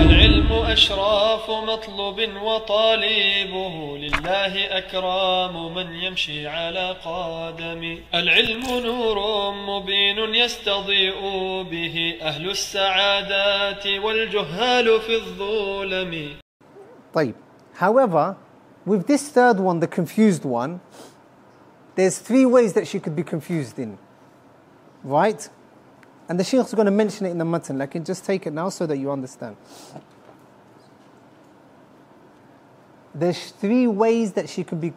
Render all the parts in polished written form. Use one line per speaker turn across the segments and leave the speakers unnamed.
العلم أشراف مطلوب وطالبه لله أكرام من يمشي على قدم. العلم نور مبين يستضيء به أهل السعادات والجهال في الظلم.
طيب. However, with this third one, the confused one, there's 3 ways that she could be confused in. Right? And the Shaykh is going to mention it in the matan. Like, just take it now so that you understand. There's 3 ways that she could be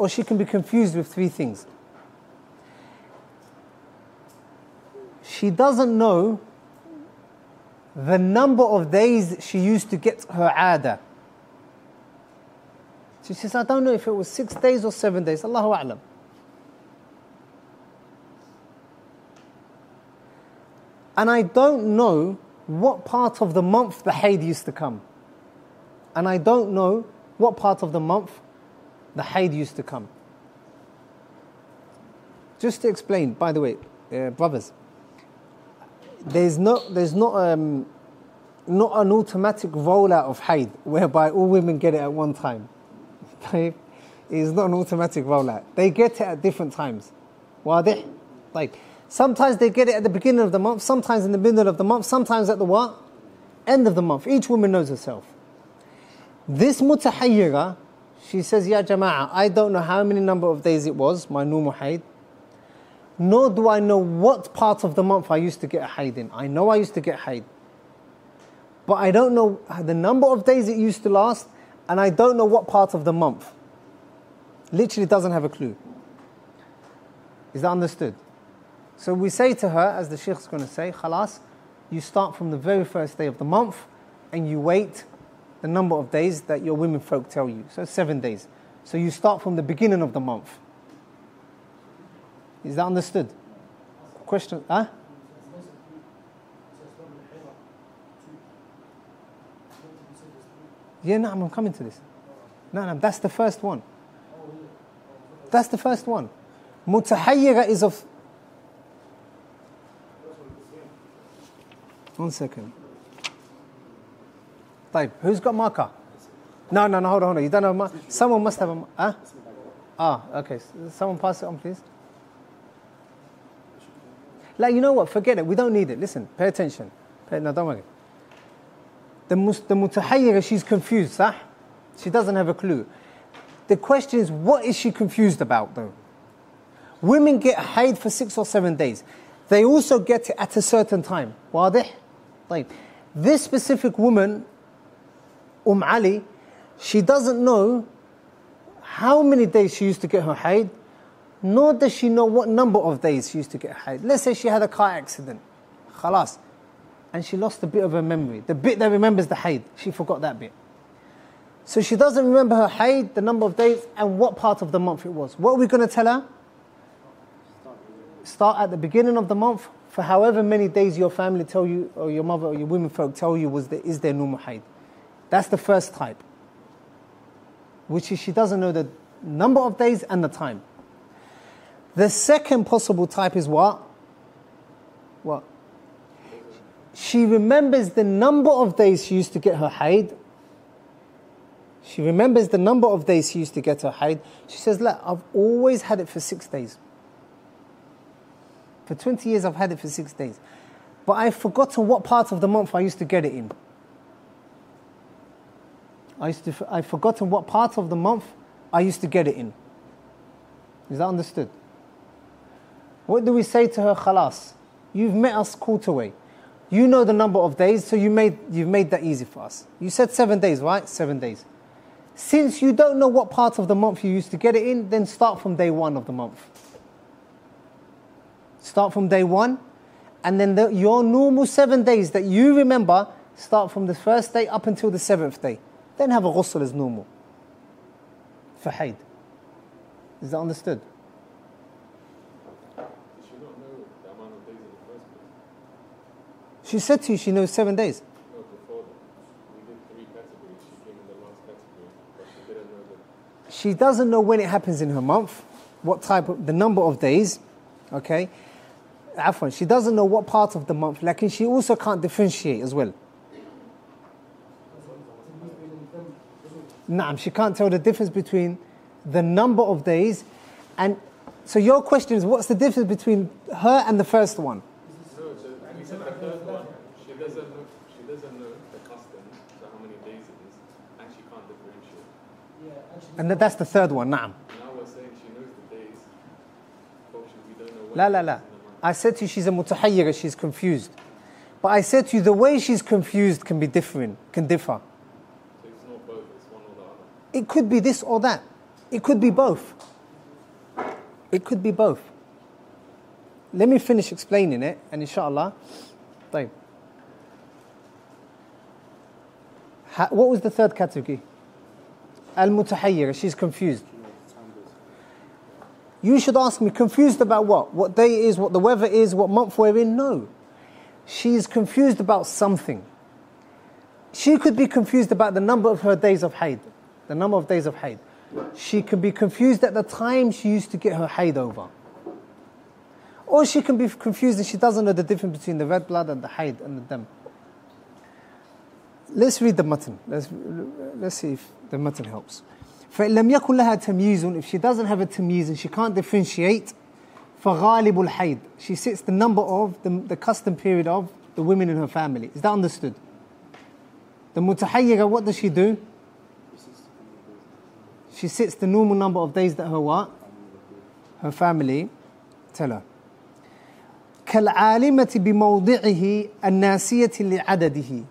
she can be confused with 3 things. She doesn't know the number of days she used to get her aada. She says, I don't know if it was 6 days or 7 days. Allahu A'lam. And I don't know what part of the month the haid used to come. And I don't know what part of the month the haid used to come. Just to explain, by the way, brothers, there's not an automatic rollout of haid whereby all women get it at one time. It is not an automatic rollout. They get it at different times. Wadih? Like, sometimes they get it at the beginning of the month, sometimes in the middle of the month, sometimes at the what? End of the month. Each woman knows herself. This mutahayyira, she says, Ya Jama'ah, I don't know how many number of days it was, my normal haid, nor do I know what part of the month I used to get a haid in. I know I used to get haid, but I don't know the number of days it used to last, and I don't know what part of the month. Literally doesn't have a clue. Is that understood? So we say to her, as the Shaykh is going to say, Khalas, you start from the very first day of the month and you wait the number of days that your women folk tell you. So 7 days. So you start from the beginning of the month. Is that understood? Question? Huh? Yeah, no, I'm coming to this. No, that's the first one. That's the first one. Mutahayyira is of... 1 second. Type. Who's got marker? No, hold on. You don't have marker? Someone must have a marker. Huh? Ah, okay. Someone pass it on, please. Like, you know what? Forget it. We don't need it. Listen, pay attention. No, don't worry. The mutahayyira, she's confused, sah? She doesn't have a clue. The question is, what is she confused about, though? Women get haid for 6 or 7 days. They also get it at a certain time. Wadih? Like, this specific woman, Ali, she doesn't know how many days she used to get her haid, nor does she know what number of days she used to get haid. Let's say she had a car accident. Khalas. And she lost a bit of her memory. The bit that remembers the haid, she forgot that bit. So she doesn't remember her haid, the number of days, and what part of the month it was. What are we going to tell her? Start at the beginning of the month for however many days your family tell you, or your mother or your women folk tell you is their normal haid. That's the first type. Which is she doesn't know the number of days and the time. The second possible type is what? What? She remembers the number of days she used to get her haid. She remembers the number of days she used to get her haid. She says, look, I've always had it for 6 days. For 20 years I've had it for 6 days. But I've forgotten what part of the month I used to get it in. I've forgotten what part of the month I used to get it in. Is that understood? What do we say to her? Khalas, you've met us quarter way. You know the number of days, so you've made that easy for us. You said 7 days, right? 7 days. Since you don't know what part of the month you used to get it in, then start from day 1 of the month. Start from day 1, and then your normal 7 days that you remember, start from the first day up until the 7th day. Then have a ghusl as normal. For haid. Is that understood? She said to you she knows 7 days.
No, before that. We did 3 categories. She came in the last category, but she didn't know that.
She doesn't know when it happens in her month, what type of, the number of days, okay? Afwan, she doesn't know what part of the month, like, and she also can't differentiate as well. Naam, she can't tell the difference between the number of days and... So your question is, what's the difference between her and the first one?
No, so we said the third one, she doesn't know the customs, so how many days it is, and she can't differentiate.
And that's the third one, naam.
Now we're saying she knows the days, but we don't know what
La,
days
la,
in
la.
the month.
I said to you she's a mutahayyira, she's confused. But I said to you the way she's confused can be different, can differ.
So it's not both, it's one or the other.
It could be this or that. It could be both. It could be both. Let me finish explaining it, and inshallah. طيب. What was the third category? Al-mutahayyira, she's confused. You should ask me, confused about what? What day it is, what the weather is, what month we're in? No. She is confused about something. She could be confused about the number of her days of haid. The number of days of haid. She can be confused at the time she used to get her haid over. Or she can be confused and she doesn't know the difference between the red blood and the haid and the dam. Let's read the matan. Let's see if the matan helps. فإن لم يكن لها تمييز, if she doesn't have a tamyiz and she can't differentiate, فغالب الحيض, she sits the number of the custom period of the women in her family. Is that understood? The mutahayyira, what does she do? She sits the normal number of days that her what? Her family tell her. كالعالمة بموضعه الناسية لعدده.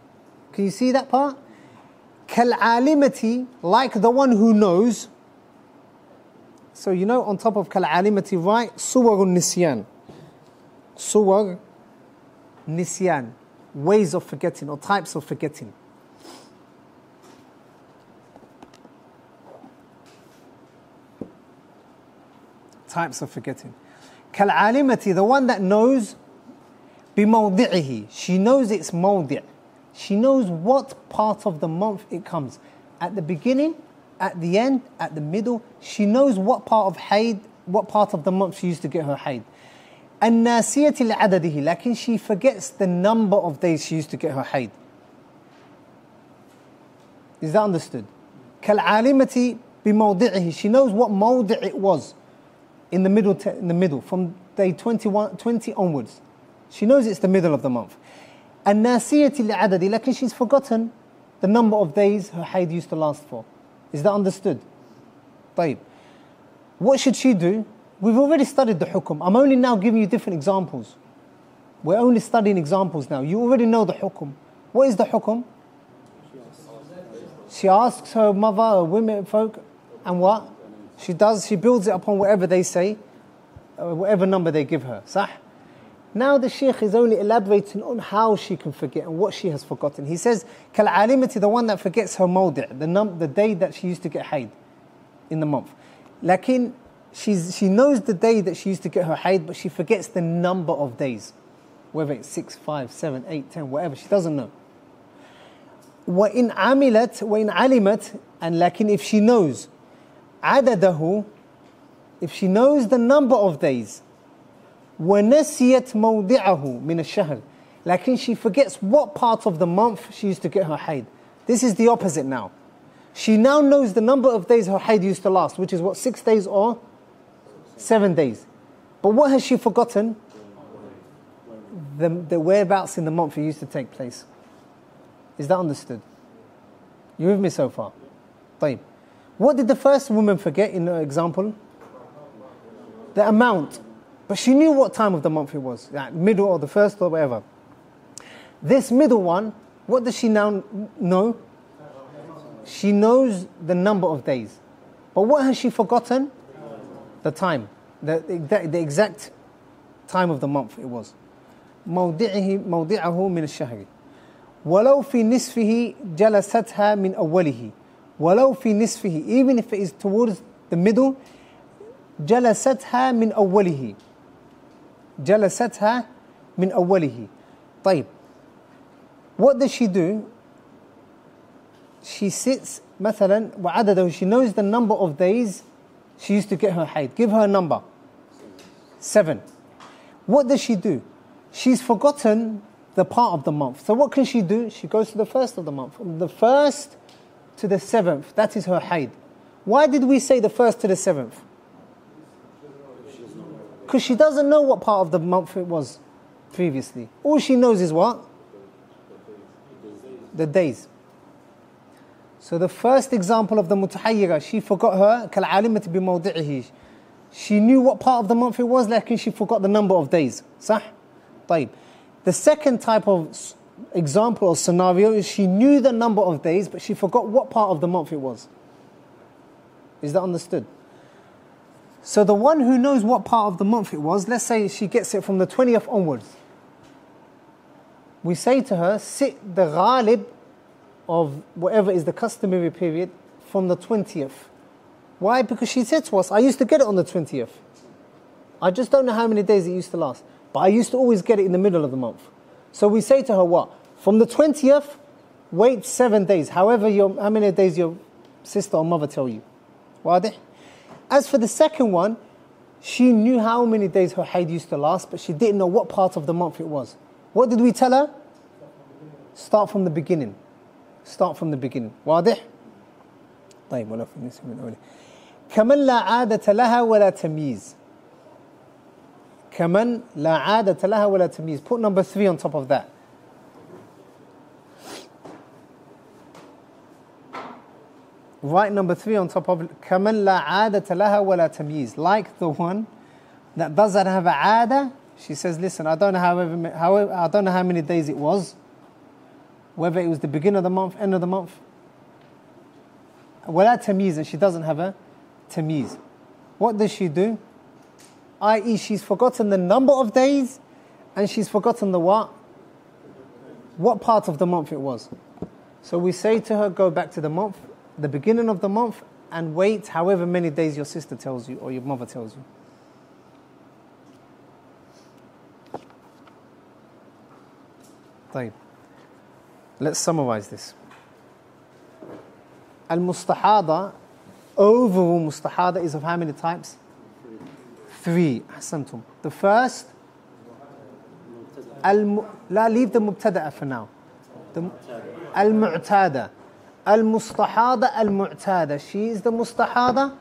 Can you see that part? كالعالمة, like the one who knows. So you know on top of كالعالمة, right? صور النسيان. صور nisyan, ways of forgetting or types of forgetting. Types of forgetting. كالعالمة, the one that knows بموضعه, she knows its mawdi'. She knows what part of the month it comes. At the beginning, at the end, at the middle. She knows what part of haid, what part of the month she used to get her haid. الناسية لعدده, لكن she forgets the number of days she used to get her haid. Is that understood? كالعالمة بموضعه, she knows what mawdi' it was in the middle, from day 20 onwards. She knows it's the middle of the month. الناسية لعدده, لكن she's forgotten the number of days her haid used to last for. Is that understood? طيب. What should she do? We've already studied the hukum. I'm only now giving you different examples. We're only studying examples now. You already know the hukum. What is the hukum? She asks her mother, her women folk, and what? She does, she builds it upon whatever they say, whatever number they give her. Sah? Now the Shaykh is only elaborating on how she can forget and what she has forgotten. He says, كالعالمة, the one that forgets her mawdi', the day that she used to get haid in the month. Lakin, she knows the day that she used to get her haid, but she forgets the number of days. Whether it's 6, 5, 7, 8, 10, whatever, she doesn't know. وإن علمت, and lakin if she knows, عدده, if she knows the number of days, وَنَسِيَتْ مَوْضِعَهُ مِنَ الشَّهْرِ, lakin she forgets what part of the month she used to get her haid. This is the opposite now. She now knows the number of days her haid used to last, which is what, 6 days or 7 days. But what has she forgotten? The whereabouts in the month it used to take place. Is that understood? You with me so far? طيب. What did the first woman forget in the example? The amount. But she knew what time of the month it was, like middle or the first or whatever. This middle one, what does she now know? She knows the number of days. But what has she forgotten? The time. The exact time of the month it was. موضعه من الشهر. ولو في نصفه جلستها من أوله. ولو في نصفه, even if it is towards the middle, جلستها من أوله. جلستها من أوله. طيب. What does she do? She sits, مثلا, وعدده, she knows the number of days she used to get her haid. Give her a number. 7. What does she do? She's forgotten the part of the month. So what can she do? She goes to the first of the month. From the first to the 7th, that is her haid. Why did we say the 1st to the 7th? Because she doesn't know what part of the month it was previously. All she knows is what? The days. So the first example of the mutahayyira, she forgot her كالعالمة بموضعه. She knew what part of the month it was, لكن she forgot the number of days. صح? طيب. The second type of example or scenario is she knew the number of days, but she forgot what part of the month it was. Is that understood? So the one who knows what part of the month it was, let's say she gets it from the 20th onwards. We say to her, sit the ghalib of whatever is the customary period from the 20th. Why? Because she said to us, I used to get it on the 20th. I just don't know how many days it used to last. But I used to always get it in the middle of the month. So we say to her what? From the 20th, wait 7 days. How many days your sister or mother tell you. Wadih? As for the second one, she knew how many days her haid used to last, but she didn't know what part of the month it was. What did we tell her? Start from the beginning. Start from the beginning. واضح؟ طيب ولا في النسبة الأولى. كمن لا عادة لها ولا تمييز. كمن لا عادة لها ولا تمييز. Put number 3 on top of that. Write number 3 on top of it. كمن لا عادة لها ولا تمييز. Like the one that doesn't have a عادة. She says, listen, I don't know how many days it was. Whether it was the beginning of the month, end of the month. ولا تمييز, and she doesn't have a tamyiz. What does she do? I.e., she's forgotten the number of days, and she's forgotten the what? What part of the month it was. So we say to her, go back to the month, the beginning of the month, and wait however many days your sister tells you or your mother tells you. طيب. Let's summarize this. Al-mustahada, overall mustahada is of how many types? 3. Ahsantum. The first, leave the mubtada'a for now. Al-mu'tada. Al-mustahada al-mu'tada. She is the mustahada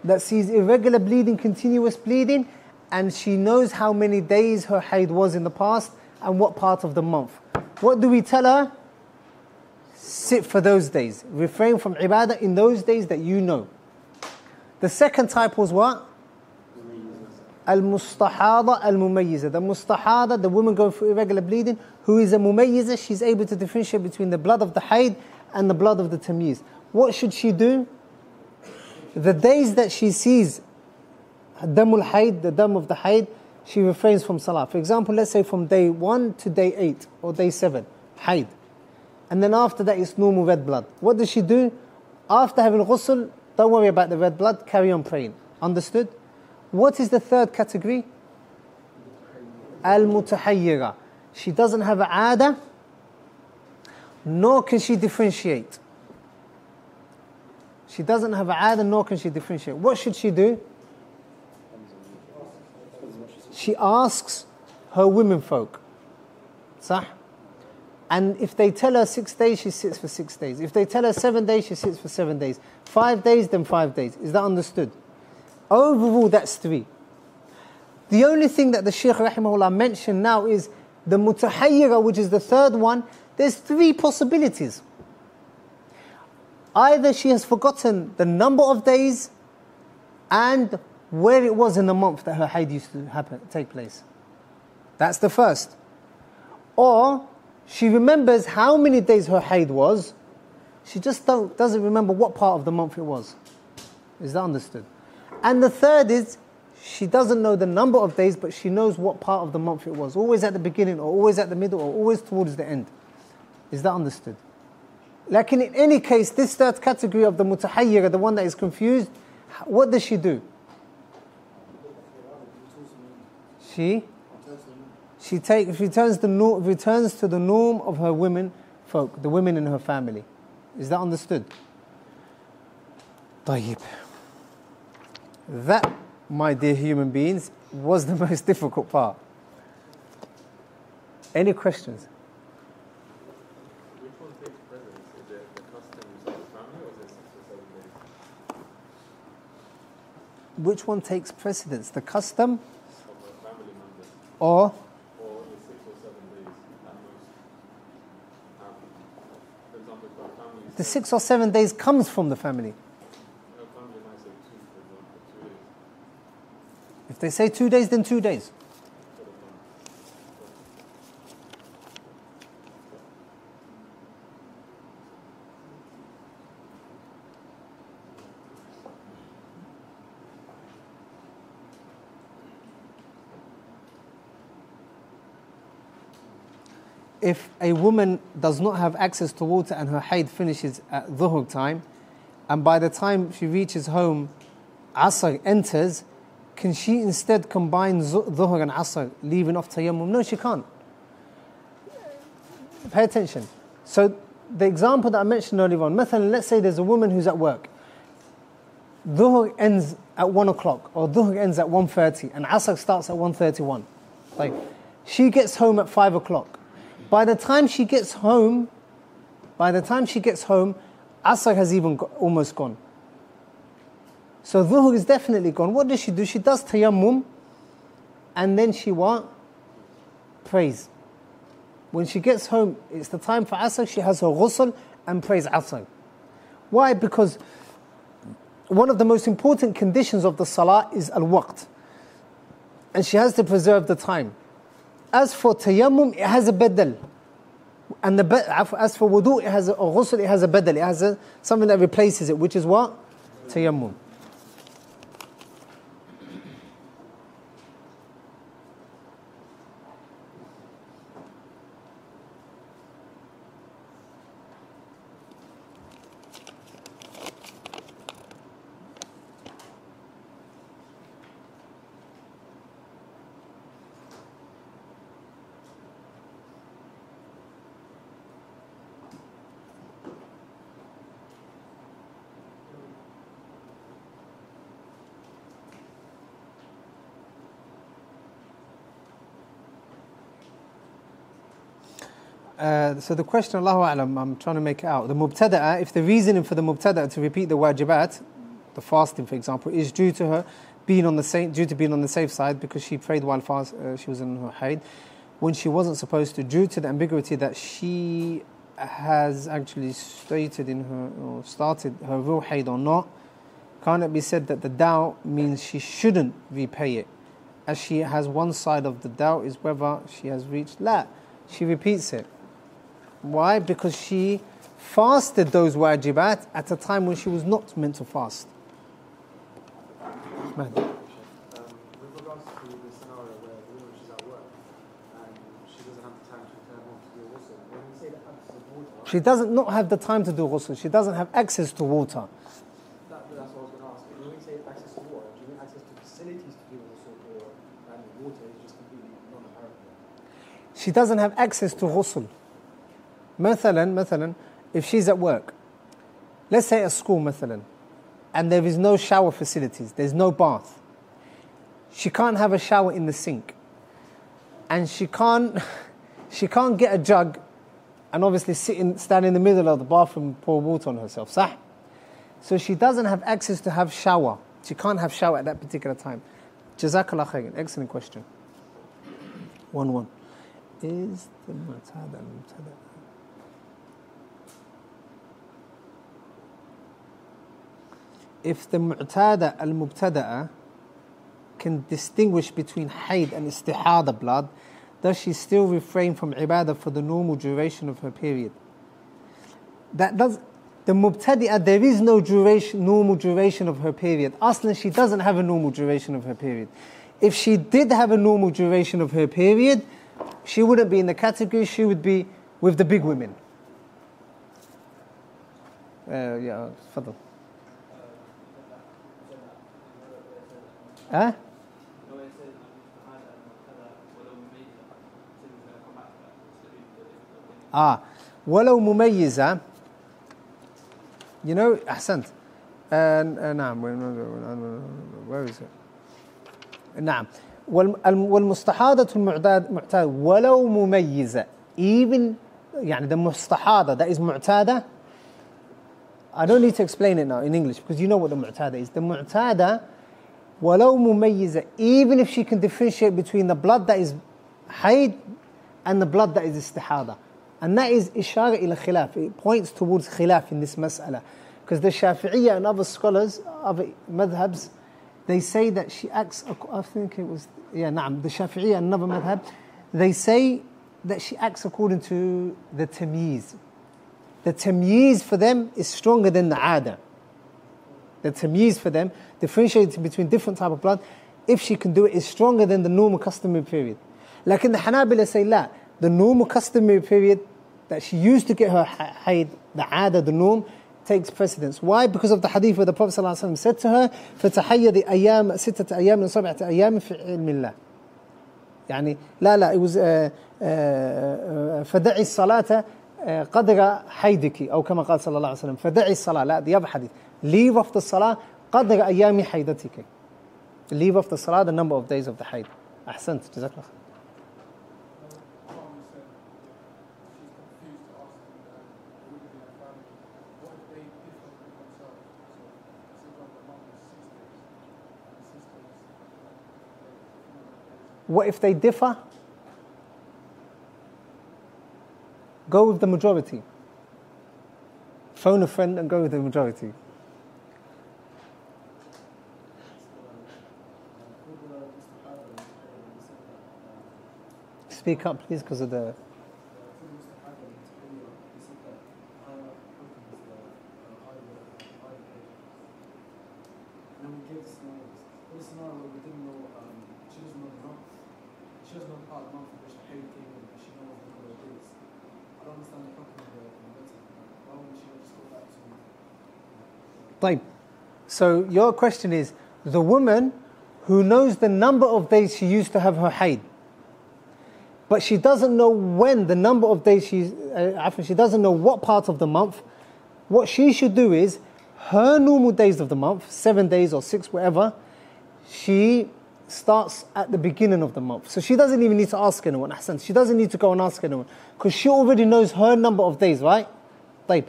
that sees irregular bleeding, continuous bleeding, and she knows how many days her haid was in the past and what part of the month. What do we tell her? Sit for those days. Refrain from ibadah in those days that you know. The second type was what? Al-mustahada al-mumayyiza. The mustahada, the woman going through irregular bleeding, who is a mumayyiza, she's able to differentiate between the blood of the haid and the blood of the tamyiz. What should she do? The days that she sees damul haid, the dam of the haid, she refrains from salah. For example, let's say from day 1 to day 8 or day 7, haid. And then after that it's normal red blood. What does she do? After having ghusl, don't worry about the red blood, carry on praying. Understood? What is the third category? Al-mutahayyira. She doesn't have a aada, nor can she differentiate. She doesn't have a aada, nor can she differentiate. What should she do? She asks her women folk. Sah? And if they tell her 6 days, she sits for 6 days. If they tell her 7 days, she sits for 7 days. 5 days, then 5 days. Is that understood? Overall, that's 3. The only thing that the Shaykh rahimahullah mentioned now is the mutahayyira, which is the third one. There's 3 possibilities. Either she has forgotten the number of days and where it was in the month that her haid used to take place. That's the first. Or she remembers how many days her haid was, she just doesn't remember what part of the month it was. Is that understood? And the third is, she doesn't know the number of days, but she knows what part of the month it was. Always at the beginning, or always at the middle, or always towards the end. Is that understood? Like in any case, this third category of the mutahayyira, the one that is confused, what does she do? She returns to the norm of her women folk, the women in her family. Is that understood? طيب. That, my dear human beings, was the most difficult part. Any questions?
Which one takes precedence? Is it the customs of the family or
Which one takes precedence? The custom
of a family member,
or
or the 6 or 7 days at most. For example, if a family
the
says,
6 or 7 days comes from the family?
a family might say 2, for example, 2 days.
If they say 2 days, then 2 days.
For the family.
If a woman does not have access to water and her haid finishes at dhuhr time, and by the time she reaches home, Asr enters, can she instead combine dhuhr and Asr, leaving off tayammum? No, she can't. Pay attention. So the example that I mentioned earlier on, let's say there's a woman who's at work. Dhuhr ends at 1 o'clock, or dhuhr ends at 1:30, and Asr starts at 1:31. Like, she gets home at 5 o'clock. By the time she gets home, Asr has even almost gone. So dhuhr is definitely gone. What does she do? She does tayammum, and then she what? Prays. When she gets home, it's the time for Asr, she has her ghusl and prays Asr. Why? Because one of the most important conditions of the salah is al-waqt. And she has to preserve the time. As for tayammum, it has a badal. And as for wudu, it has a ghusl, it has a badal. It has something that replaces it, which is what? Tayammum. So the question, Allahu A'lam, I'm trying to make it out. The mubtada'a, if the reasoning for the mubtada'a to repeat the wajibat, the fasting for example, is due to her being on the safe side because she prayed while she was in her haid, when she wasn't supposed to, due to the ambiguity that she has actually stated in her, or started her real haid or not, can't it be said that the doubt means she shouldn't repay it, as she has one side of the doubt is whether she has reached she repeats it. Why? Because she fasted those wajibat at a time when she was not meant to fast. Man.
With regards to the scenario where the woman she's at work and she doesn't have the time to return home to do ghusl, when we say the absence of water,
She doesn't not have the time to do ghusl. She doesn't have access to water.
that's what I was going to ask. When we say access to water, do you mean access to facilities to do ghusl, or water is just completely non-apparent?
She doesn't have access to ghusl. مثلا, if she's at work, let's say at school مثلا, and there is no shower facilities, there's no bath. She can't have a shower in the sink. And she can't get a jug and obviously stand in the middle of the bathroom and pour water on herself. صح? So she doesn't have access to have shower. She can't have shower at that particular time. Jazakallah khairan. Excellent question. 1-1. Is the mu'tada al-mubtada? If the mu'tada al-mubtada'a can distinguish between haid and istihada blood, does she still refrain from ibadah for the normal duration of her period? The mubtadi'ah, there is no normal duration of her period. Aslan, she doesn't have a normal duration of her period. If she did have a normal duration of her period, she wouldn't be in the category, she would be with the big women. Yeah, fadl. Huh? ولو مميزة. You know, أحسنت. نعم. Where is it? نعم. والمستحاضة المعتادة ولو مميزة. Even يعني the مستحاضة that is معتادة. I don't need to explain it now in English because you know what the mu'tada is. The mu'tada وَلَوْ مُمَيِّزَ, even if she can differentiate between the blood that is hayd and the blood that is istihada. And that is ishara ila khilaf. It points towards khilaf in this mas'ala. Because the Shafi'iyya and other scholars, other madhabs, they say that she acts, I think it was, na'am, the Shafi'iyya and another madhab, they say that she acts according to the tamyiz. The tamyiz for them is stronger than the ada. The tamyiz for them, differentiating between different type of blood, if she can do it, is stronger than the normal customary period. Like in the Hanabila say, la, the normal customary period that she used to get her hayd, the ada, the norm, takes precedence. Why? Because of the hadith where the Prophet ﷺ said to her, فَتَحَيَّدِ أَيَّامَ سِتَّةَ أَيَّامٍ وَسَبْعَةَ أَيَّامٍ فِي عِلْمِ اللَّهِ. يعني لا it was فدعي الصلاة قدر حيدك أو كما قال صلى الله عليه وسلم فدعي الصلاة, لا, the other hadith, leave off the salah قدر أيام حيدتك, leave off the salah the number of days of the hayd. أحسنت, جزاك الله. What if they differ? Go with the majority. Phone a friend and go with the majority. Speak up, please, because of the... طيب. So your question is, the woman who knows the number of days she used to have her hayd, but she doesn't know when, the number of days she doesn't know what part of the month, what she should do is, her normal days of the month, 7 days or 6, whatever, she starts at the beginning of the month. So she doesn't even need to ask anyone, Hassan. She doesn't need to go and ask anyone, because she already knows her number of days, right? طيب.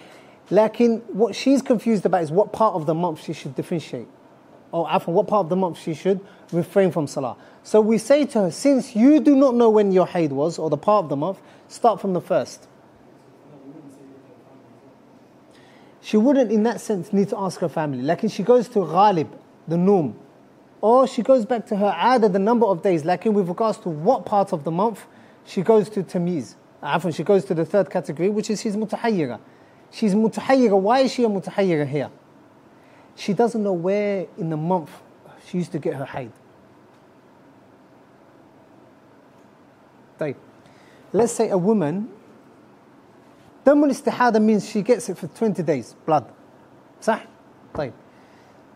Lakin, what she's confused about is what part of the month she should differentiate. Or what part of the month she should refrain from salah. So we say to her, since you do not know when your hayd was, or the part of the month, start from the first. She wouldn't in that sense need to ask her family. Lakin she goes to ghalib, the norm. Or she goes back to her ada, the number of days. Lakin with regards to what part of the month, she goes to tamyiz. She goes to the third category, which is she's mutahayyira. She's mutahayyira. Why is she a mutahayyira here? She doesn't know where in the month she used to get her hayd. Let's say a woman, damul istihada means she gets it for 20 days, blood. صح?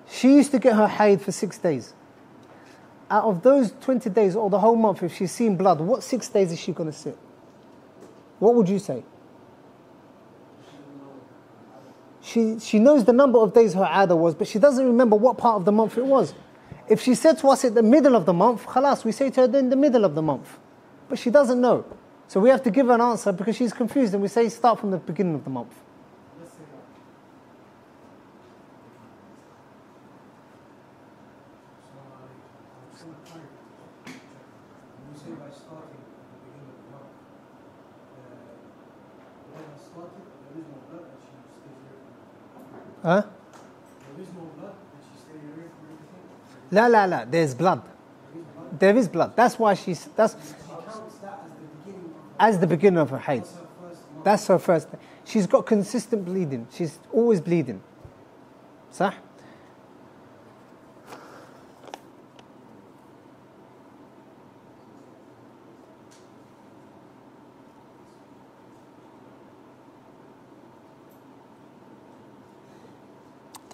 She used to get her hayd for 6 days. Out of those 20 days or the whole month, if she's seen blood, what 6 days is she going to sit? What would you say? She knows the number of days her ada was, but she doesn't remember what part of the month it was. If she said to us at the middle of the month, khalas, we say to her in the middle of the month. But she doesn't know. So we have to give her an answer because she's confused, and we say start from the beginning of the month. Huh? La, there's blood. There is blood. That's why that's as the beginning of her hayd. That's her first. She's got consistent bleeding. She's always bleeding. صح?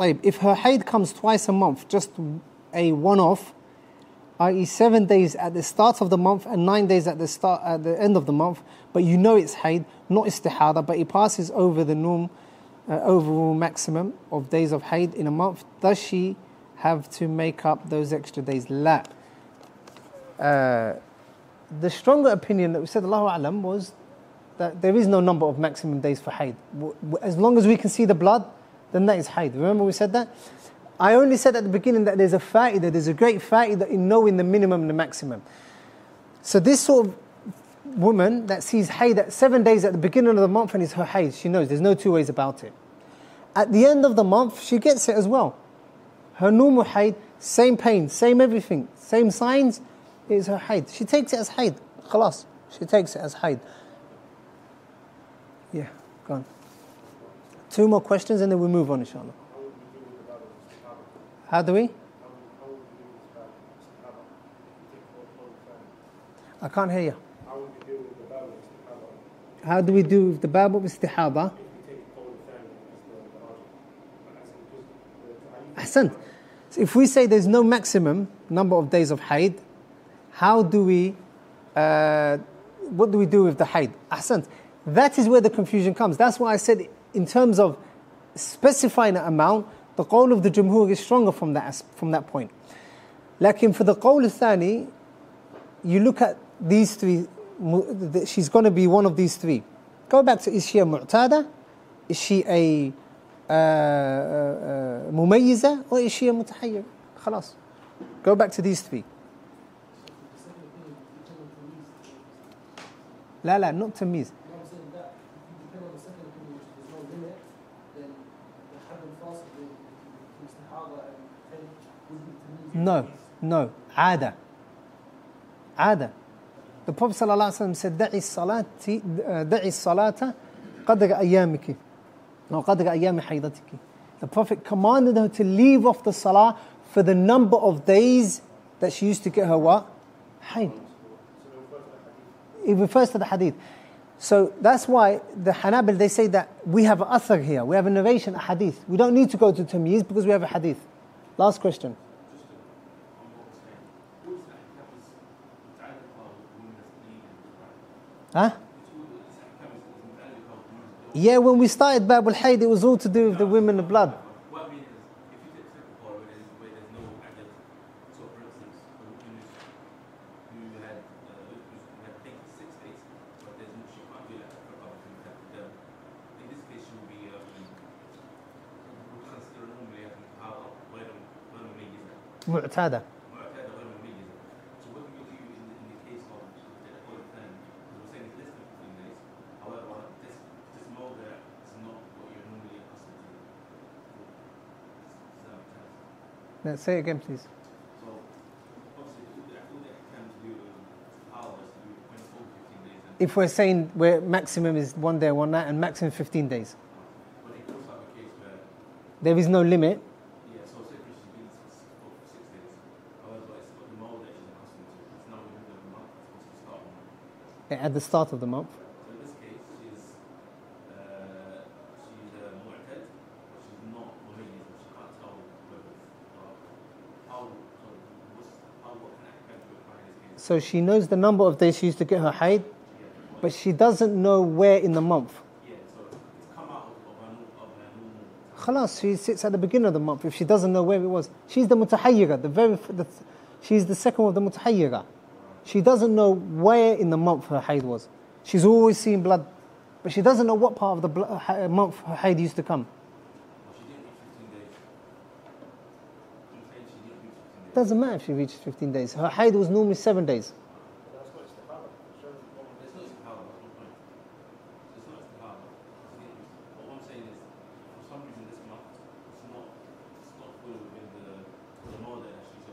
If her hayd comes twice a month, just a one-off, i.e. 7 days at the start of the month and 9 days at the end of the month, but you know it's hayd, not istihada, but it passes over the norm, overall maximum of days of hayd in a month, does she have to make up those extra days? La. The stronger opinion that we said, Allahu A'lam, was that there is no number of maximum days for hayd. As long as we can see the blood, then that is hayd. Remember we said that? I only said at the beginning that there's a great fa'idah in knowing the minimum and the maximum. So this sort of woman that sees hayd at 7 days at the beginning of the month and it's her hayd, she knows there's no two ways about it. At the end of the month, she gets it as well. Her normal hayd, same pain, same everything, same signs, is her hayd. She takes it as hayd. Khalas. She takes it as hayd. Yeah, go on. 2 more questions and then we move on, inshallah. How do we? I can't hear you. How do we do with the bab of istihaba? Ahsan. So if we say there's no maximum number of days of hayd, how do we, what do we do with the hayd? Ahsan. That is where the confusion comes. That's why I said in terms of specifying an amount, the qawl of the jumhur is stronger from that point. Lakin for the qawl al-thani, you look at these 3, she's going to be one of these 3. Go back to, is she a mu'tada? Is she a mumayyiza? Or is she a mutahayyir? Khalas. Go back to these 3. La, not tamyiz. No, عادة. The Prophet ﷺ said, دعي الصلاة قدر أيامك أو قدر أيام حيضتك. The Prophet commanded her to leave off the salah for the number of days that she used to get her what? Hayd. It refers to the hadith. So that's why the Hanabil, they say that we have an athar here, we have a narration, a hadith. We don't need to go to tamyiz because we have a hadith. Last question. Huh? Yeah, when we started Bab al-Hayd, it was all to do with the women of blood.
What I mean is, if you take the second part where there's no added, so for instance, you had 6 days, but there's no, she can't do that for other. In this case, she will be consider normally how where the maid is at.
Mu'tada.
So what do you do in the case of the whole thing? Because we're saying it's less than 15 days. However, this mode there is not what you're normally accustomed to.
Now, say it again, please.
So obviously, all the can to do hours to do 15 days.
If we're saying where maximum is 1 day, 1 night, and maximum 15 days.
But it comes up a case where
There is no limit.
yeah, so say she's been for 6 days. However, it's got the mode that she's accustomed to. It's now in the middle of the month. It's supposed to start of the month.
At the start of the month.
So in this case, she's mu'tad, but she's not mumayyiz. She can't tell whether what can I do in this case?
So she knows the number of days she used to get her hayd, but she doesn't know where in the month.
Yeah, so it's come out of her normal.
Khalas, she sits at the beginning of the month if she doesn't know where it was. She's the mutahayyira, she's the second of the mutahayyira. She doesn't know where in the month her hayd was. She's always seeing blood, but she doesn't know what part of the month her hayd used to come.
She didn't reach 15 days. I'm saying she didn't reach 15 days.
Doesn't matter if she reaches 15 days. Her hayd was normally 7 days.
It's not istihara, that's no point. It's not istihara. But what I'm saying is, for some reason this month, it's not fully within the mode that she's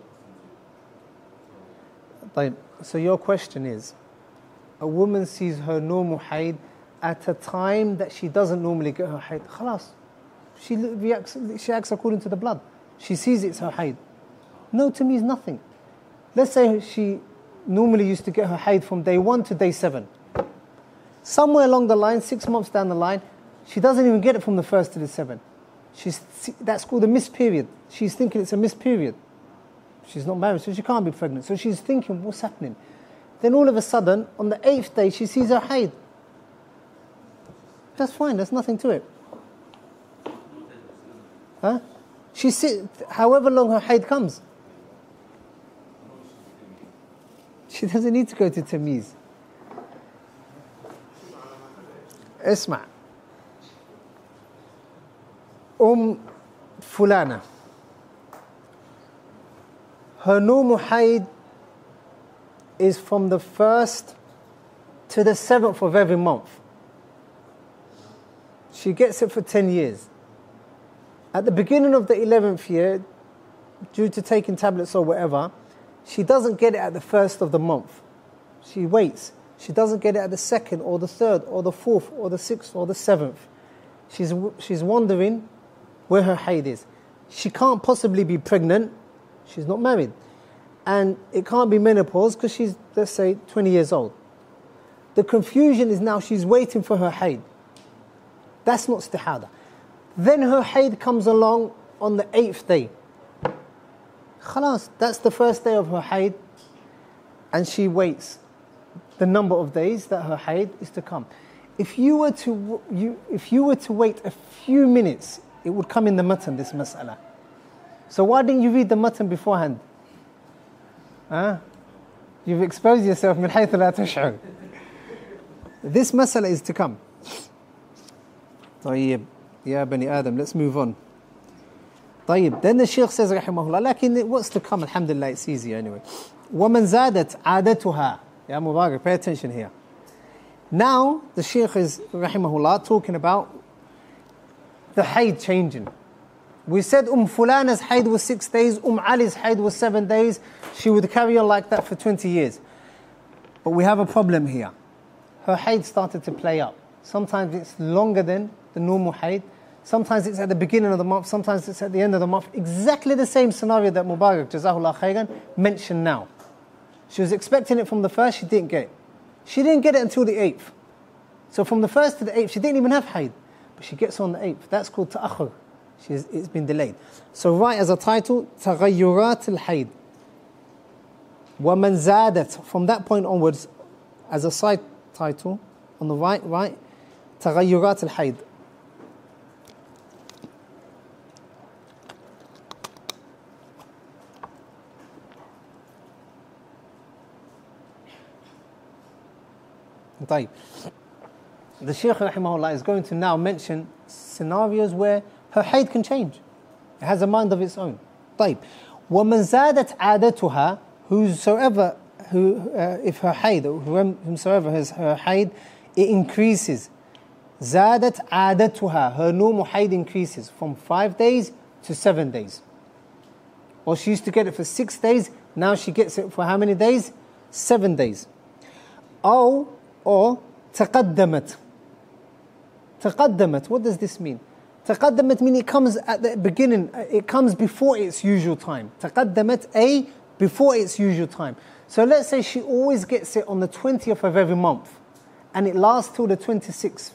accustomed to.
So your question is, a woman sees her normal hayd at a time that she doesn't normally get her hayd. Khalas. She acts according to the blood. She sees it's her hayd. No, to me is nothing. Let's say she normally used to get her hayd from day 1 to day 7. Somewhere along the line, 6 months down the line, she doesn't even get it from the 1st to the 7th. That's called a missed period. She's thinking it's a missed period. She's not married, so she can't be pregnant. So she's thinking, what's happening? Then all of a sudden, on the 8th day, she sees her hayd. That's fine, there's nothing to it. Huh? She sits, however long her hayd comes. She doesn't need to go to tamyiz. اسمع. Fulana. her normal haid is from the 1st to the 7th of every month. She gets it for 10 years. At the beginning of the 11th year, due to taking tablets or whatever, she doesn't get it at the 1st of the month. She waits. She doesn't get it at the 2nd or the 3rd or the 4th or the 6th or the 7th. She's wondering where her haid is. She can't possibly be pregnant. She's not married. And it can't be menopause because she's, let's say, 20 years old. The confusion is now she's waiting for her haid. That's not istihada. Then her haid comes along on the 8th day. Khalas, that's the first day of her haid. And she waits the number of days that her haid is to come. If you were to wait a few minutes, it would come in the matan, this mas'ala. So why didn't you read the matan beforehand? Huh? You've exposed yourself min haythu la tash'ur. This mas'ala is to come. طيب يا بني آدم, let's move on. طيب, then the Shaykh says rahimahullah, لكن what's to come, alhamdulillah, it's easy anyway. وَمَنْ زَادَتْ عَادَتُهَا. Ya Mubarak, pay attention here. Now, the Shaykh is, rahimahullah, talking about the haid changing. We said Fulana's haid was 6 days, Ali's haid was 7 days. She would carry on like that for 20 years. But we have a problem here. Her haid started to play up. Sometimes it's longer than the normal haid. Sometimes it's at the beginning of the month. Sometimes it's at the end of the month. Exactly the same scenario that Mubarak, Jazahullah Khairan, mentioned now. She was expecting it from the 1st, she didn't get it. She didn't get it until the 8th. So from the 1st to the 8th, she didn't even have haid. But she gets on the 8th. That's called ta'akhur. It's been delayed. So write as a title, تغيرات الحيض. ومن زادت. From that point onwards, as a side title, on the right, تغيرات الحيض. طيب. The Shaykh rahimahullah is going to now mention scenarios where her haid can change. It has a mind of its own. طيب. وَمَنْ زَادَتْ عَادَتُهَا. Whosoever, if her haid, whomsoever has her haid, it increases. زَادَتْ عَادَتُهَا. Her normal haid increases from 5 days to 7 days. Or she used to get it for 6 days, now she gets it for how many days? 7 days. Or تقدمت. تقدمت, what does this mean? تقدمت means it comes at the beginning, it comes before its usual time. تقدمت, before its usual time. So let's say she always gets it on the 20th of every month and it lasts till the 26th.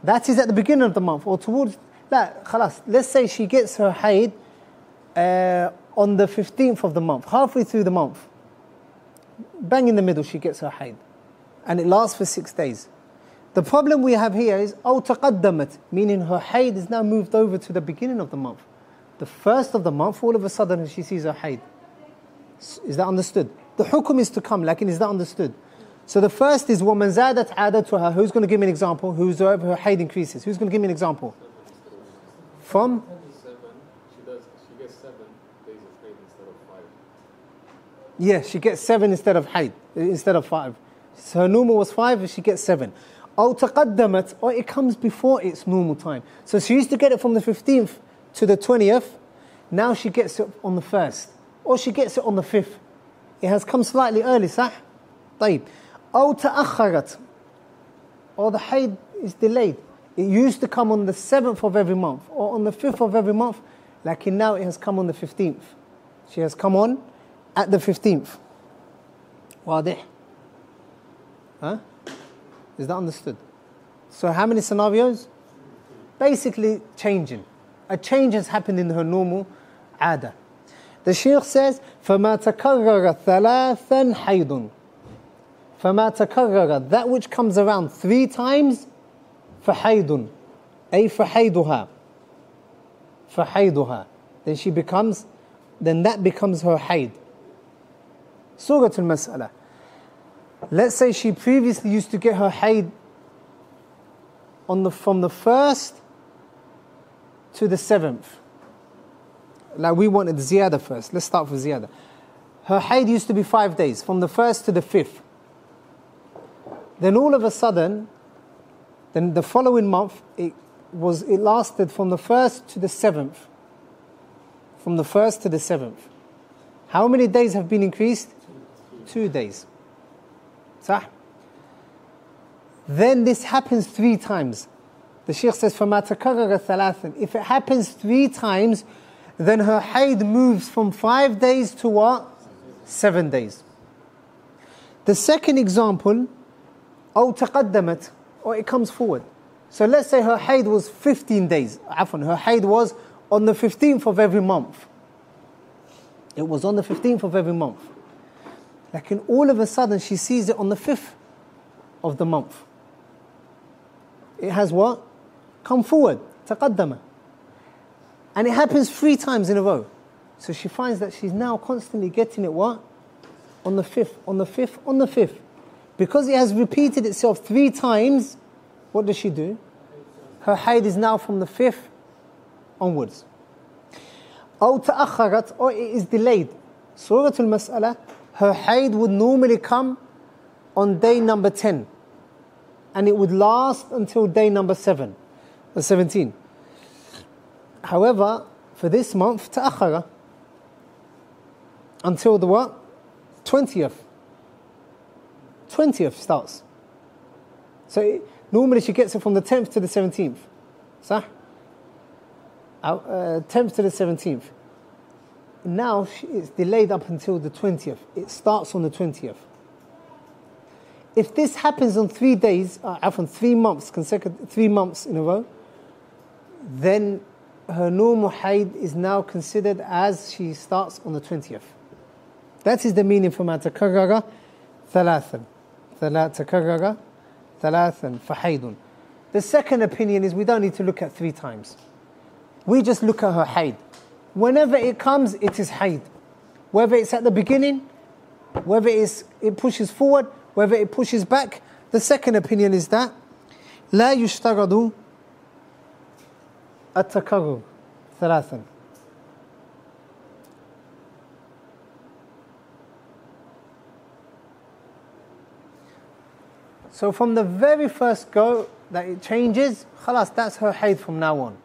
That is at the beginning of the month or towards, خلاص, let's say she gets her haid on the 15th of the month, halfway through the month. Bang in the middle she gets her haid. And it lasts for 6 days. The problem we have here is تقدمت, meaning her haid is now moved over to the beginning of the month. The 1st of the month, all of a sudden she sees her haid. Is that understood? The hukum is to come, is that understood? So the first is وَمَنْ زَادَتْ عَادَتُهَا. Who's going to give me an example? Who's over her haid increases? Who's going to give me an example? From?
She gets 7 days of haid instead of 5.
Yeah, she gets 7 instead of 5. So her normal was 5, she gets 7. أو تقدمت, or it comes before its normal time. So she used to get it from the 15th to the 20th. Now she gets it on the 1st. Or she gets it on the 5th. It has come slightly early, صح? طيب. أو تأخرت, or the haid is delayed. It used to come on the 7th of every month or on the 5th of every month. Now it has come on the 15th. She has come on at the 15th. واضح? Huh? Is that understood? So how many scenarios? Basically changing. A change has happened in her normal عادة. The Shaykh says, فَمَا تَكَرَّرَ ثَلَاثًا حَيْضٌ. فَمَا تَكَرَّرَ, that which comes around 3 times, فَحَيْضٌ, فَحَيْضُهَا. فَحَيْضُهَا. Then that becomes her haid. Surah al-Mas'ala. Let's say she previously used to get her haid from the 1st to the 7th. like we wanted ziyada first. Let's start with ziyada. Her haid used to be 5 days, from the 1st to the 5th. Then all of a sudden, then the following month, it lasted from the 1st to the 7th. From the 1st to the 7th. How many days have been increased? 2 days. Sah? Then this happens 3 times. The Shaykh says, فَمَا تَكَرَّرَ ثَلَاثًا. If it happens 3 times, then her haid moves from 5 days to what? 7 days. The second example, أو تقدمت, or it comes forward. So let's say her haid was 15 days. Her haid was on the 15th of every month. It was on the 15th of every month. Like, all of a sudden she sees it on the 5th of the month. It has what? Come forward, تقدم. And it happens 3 times in a row. So she finds that she's now constantly getting it what? On the 5th, on the 5th, on the 5th. Because it has repeated itself 3 times, what does she do? Her haid is now from the 5th onwards. أو تأخرت, or it is delayed. Surah Al-Mas'ala, her haid would normally come on day number 10. And it would last until day number 7, or 17. However, for this month, تأخر until the what? 20th. 20th starts. So normally she gets it from the 10th to the 17th. صح? 10th to the 17th. Now it's delayed up until the 20th. It starts on the 20th. If this happens on 3 days, often 3 months, consecutive 3 months in a row, then her normal haid is now considered as she starts on the 20th. That is the meaning for ما تكرر ثلاثا. تكرر ثلاثا فحيض. The second opinion is we don't need to look at 3 times. We just look at her haid. Whenever it comes, it is haid. Whether it's at the beginning, whether it pushes forward, whether it pushes back. The second opinion is that لا يشترط التكرر ثلاثا. So from the very first go that it changes, خلاص, that's her haid from now on.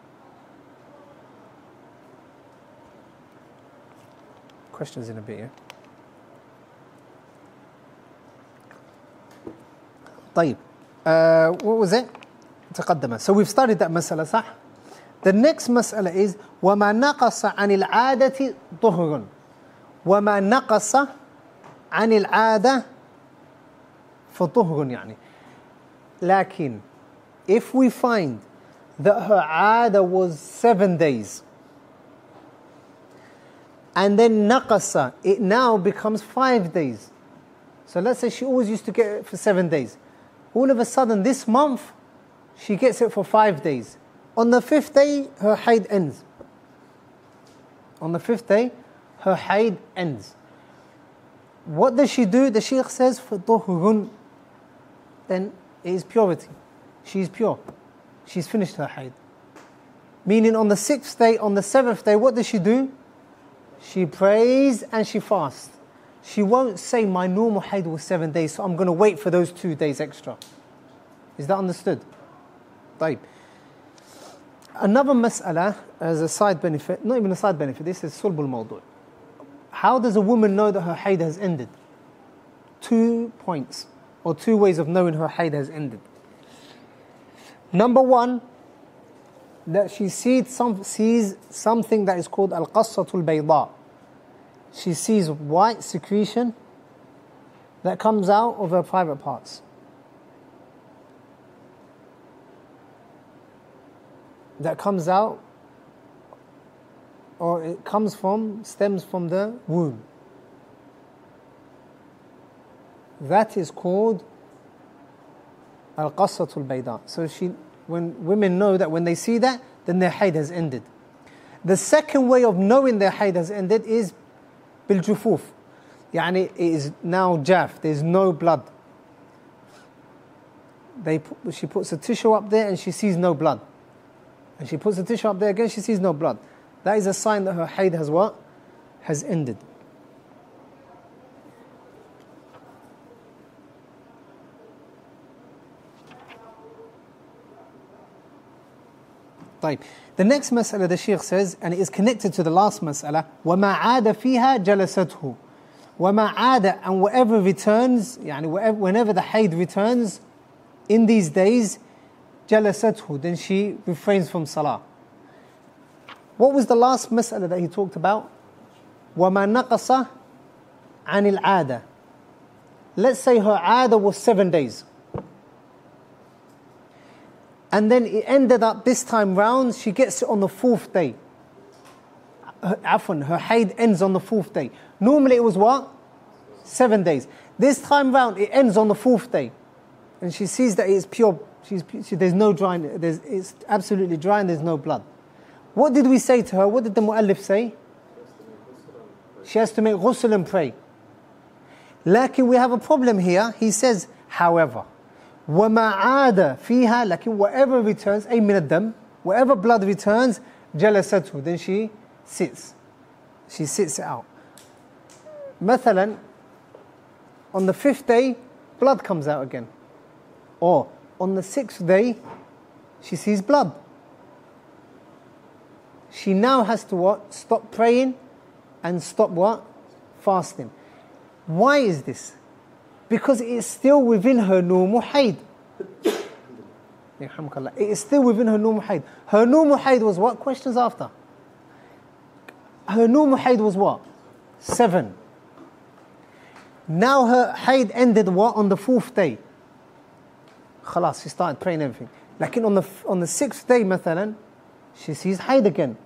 Questions in a bit, yeah? طيب. What was it? تقدم. So we've studied that مسألة, صح? The next مسألة is وما نقص عن العادة طهر. وما نقص عن العادة فطهر يعني. لكن if we find that her عادة was 7 days and then نقص, it now becomes 5 days. So let's say she always used to get it for 7 days. All of a sudden this month she gets it for 5 days. On the 5th day her haid ends. On the 5th day her haid ends. What does she do? The Shaykh says فطهر. Then it is purity. She is pure. She's finished her haid. Meaning on the 6th day, on the 7th day, what does she do? She prays and she fasts. She won't say my normal haid was 7 days, so I'm going to wait for those 2 days extra. Is that understood? طيب. Another mas'ala as a side benefit, not even a side benefit, this is sulb al-mawdu'. How does a woman know that her haid has ended? 2 points, or 2 ways of knowing her haid has ended. Number 1, that she sees something that is called al-qassatul bayda. She sees white secretion that comes out of her private parts. That comes out, or it stems from the womb. That is called al-qassatul bayda. So when women know that when they see that, then their haid has ended. The second way of knowing their haid has ended is bil-jufuf. Yani it is now jaf, there's no blood. She puts a tissue up there and she sees no blood. And she puts the tissue up there again, she sees no blood. That is a sign that her hayd has what? Has ended. طيب. The next mas'ala the Shaykh says, and it is connected to the last mas'ala, وَمَا عَادَ فِيهَا جَلَسَتْهُ. وَمَا عَادَ, and whatever returns, يعني whenever the hayd returns in these days, جَلَسَتْهُ, then she refrains from salah. What was the last mas'ala that he talked about? وَمَا نَقَصَ عَنِ الْعَادَةِ. Let's say her 'ada was 7 days. And then it ended up this time round, she gets it on the 4th day. Her hayd ends on the 4th day. Normally it was what? 7 days. This time round it ends on the 4th day. And she sees that it's pure, there's no drying, it's absolutely dry and there's no blood. What did we say to her? What did the mu'allif say? She has to make ghusl and pray. Lakin we have a problem here. He says, however, وَمَا عَادَ فِيهَا, lakin whatever returns, أي من الدم, whatever blood returns, جَلَسَتْهُ, then she sits. She sits it out. مثلا, on the 5th day, blood comes out again. Or on the 6th day, she sees blood. She now has to what? Stop praying and stop what? Fasting. Why is this? Because it is still within her normal hayd. It is still within her normal hayd. Her normal hayd was what? Questions after. Her normal hayd was what? 7. Now her hayd ended what? On the 4th day. Khalas, she started praying everything. Like on the 6th day, مثلا, she sees hayd again.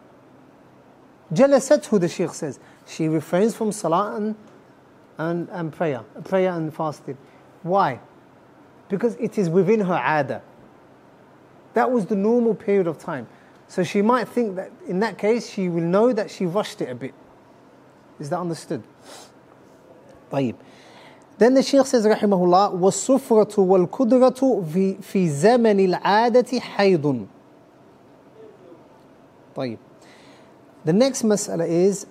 جَلَسَتْهُ, the Shaykh says. She refrains from salah and prayer and fasting. Why? Because it is within her 'ada. That was the normal period of time. So she might think that in that case she will know that she rushed it a bit. Is that understood? طيب. Then the Shaykh says رحمه الله وَالصُّفْرَةُ وَالْكُدْرَةُ في زمن العادة حيض. طيب. The next mas'ala is,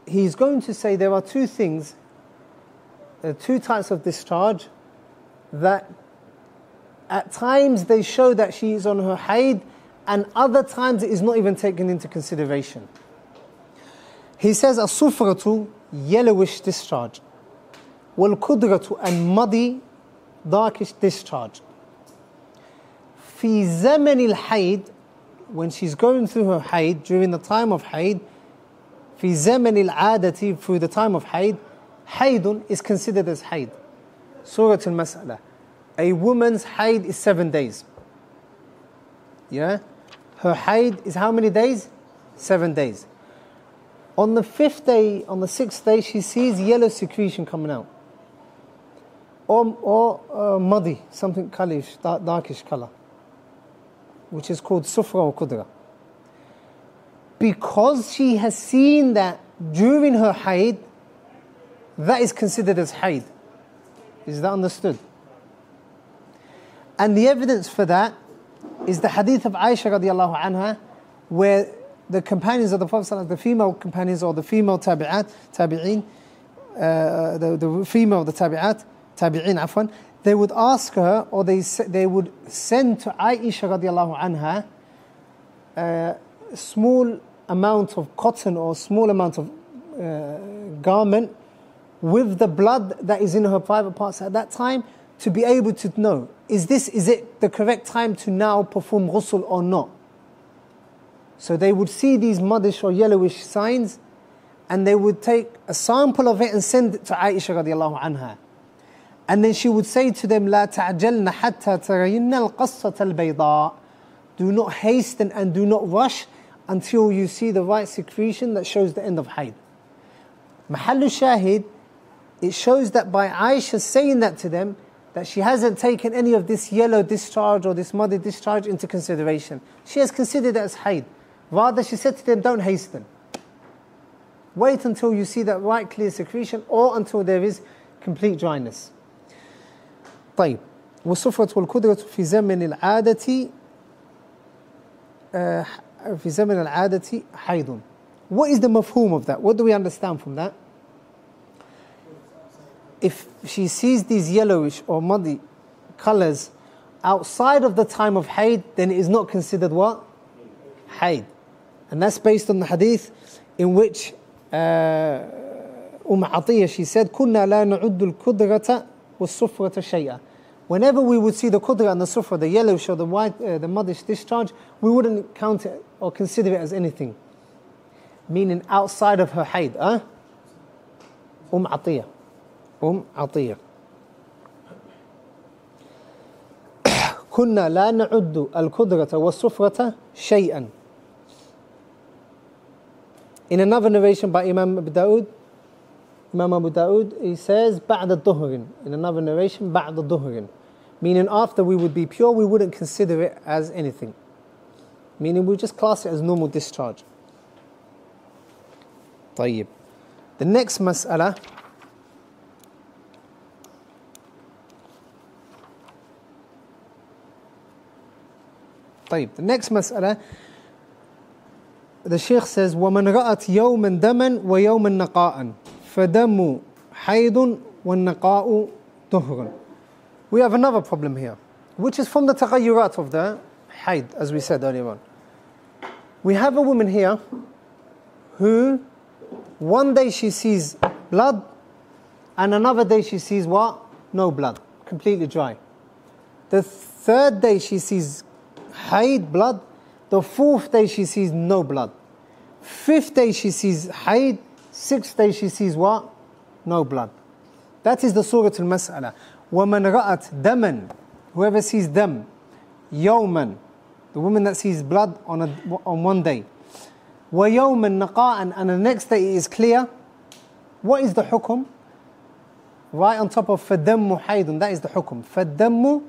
he's going to say there are two things, two types of discharge that at times they show that she is on her hayd and other times it is not even taken into consideration. He says as-sufratu, yellowish discharge, wal-kudratu, and muddy, darkish discharge. Fi zaman al-hayd, when she's going through her hayd, during the time of hayd, fi zaman al-'adati, through the time of hayd, haydun is considered as hayd. Surah al-Mas'ala. A woman's hayd is 7 days. Yeah? Her hayd is how many days? 7 days. On the 5th day, on the 6th day, she sees yellow secretion coming out. Or muddy, something colorish, darkish color, which is called sufra or kudra. Because she has seen that during her hayd, that is considered as hayd. Is that understood? And the evidence for that is the hadith of Aisha radiallahu anha, where the companions of the Prophet, the female companions or the female tabi'in, the female, the tabi'in, afwan, they would ask her, or they would send to Aisha radiallahu anha a small amount of cotton or small amount of garment with the blood that is in her private parts at that time, to be able to know, is it the correct time to now perform ghusl or not? So they would see these muddish or yellowish signs and they would take a sample of it and send it to Aisha radiallahu anha. And then she would say to them, لا تعجلن حتى ترين القصة البيضاء. Do not hasten and do not rush until you see the right secretion that shows the end of hayd. Mahallu shahid, it shows that by Aisha saying that to them, that she hasn't taken any of this yellow discharge or this muddy discharge into consideration. She has considered it as hayd. Rather, she said to them, don't hasten. Wait until you see that right clear secretion or until there is complete dryness. طيب. والصفرة والكدرة في زمن العادة في زمن العادة حيض. What is the mafhum of that? What do we understand from that? If she sees these yellowish or muddy colors outside of the time of hayd, then it is not considered what? Hayd. And that's based on the hadith in which Atiyah, she said, كُنَّا لَا نَعُدُّ الْكُدْرَةَ وَالصُّفْرَةَ شَيْئًا. Whenever we would see the kudra and the sufra, the yellowish or the white, the muddish discharge, we wouldn't count it or consider it as anything. Meaning outside of her hayd. Atiyah. Atiyah. كنا لا نعد الكدرة والصفرة شيئا. In another narration by Imam Abu Dawood, he says بعد الظهر. In another narration بعد الظهر. Meaning after we would be pure, we wouldn't consider it as anything. Meaning we just class it as normal discharge. طيب. The next mas'ala. طيب. The next mas'ala. The Shaykh says وَمَنْ رَأَتْ يَوْمًا دَمًا وَيَوْمًا نَقَاءً فَدَمُ حَيْضٌ وَالنَّقَاءُ طُهْرٌ. We have another problem here, which is from the taghayyurat of the hayd, as we said earlier on. We have a woman here who one day she sees blood and another day she sees what? No blood, completely dry. The third day she sees hayd, blood. The fourth day she sees no blood. Fifth day she sees hayd. Sixth day she sees what? No blood. That is the surah al-mas'ala. وَمَنْ رَأَتْ دَمًا. Whoever sees dam, يَوْمًا, the woman that sees blood on one day. وَيَوْمًا نَقَاءً, and the next day it is clear. What is the hukum? Right on top of فَالدَّمُّ حَيْدٌ, that is the hukum. فَالدَّمُّ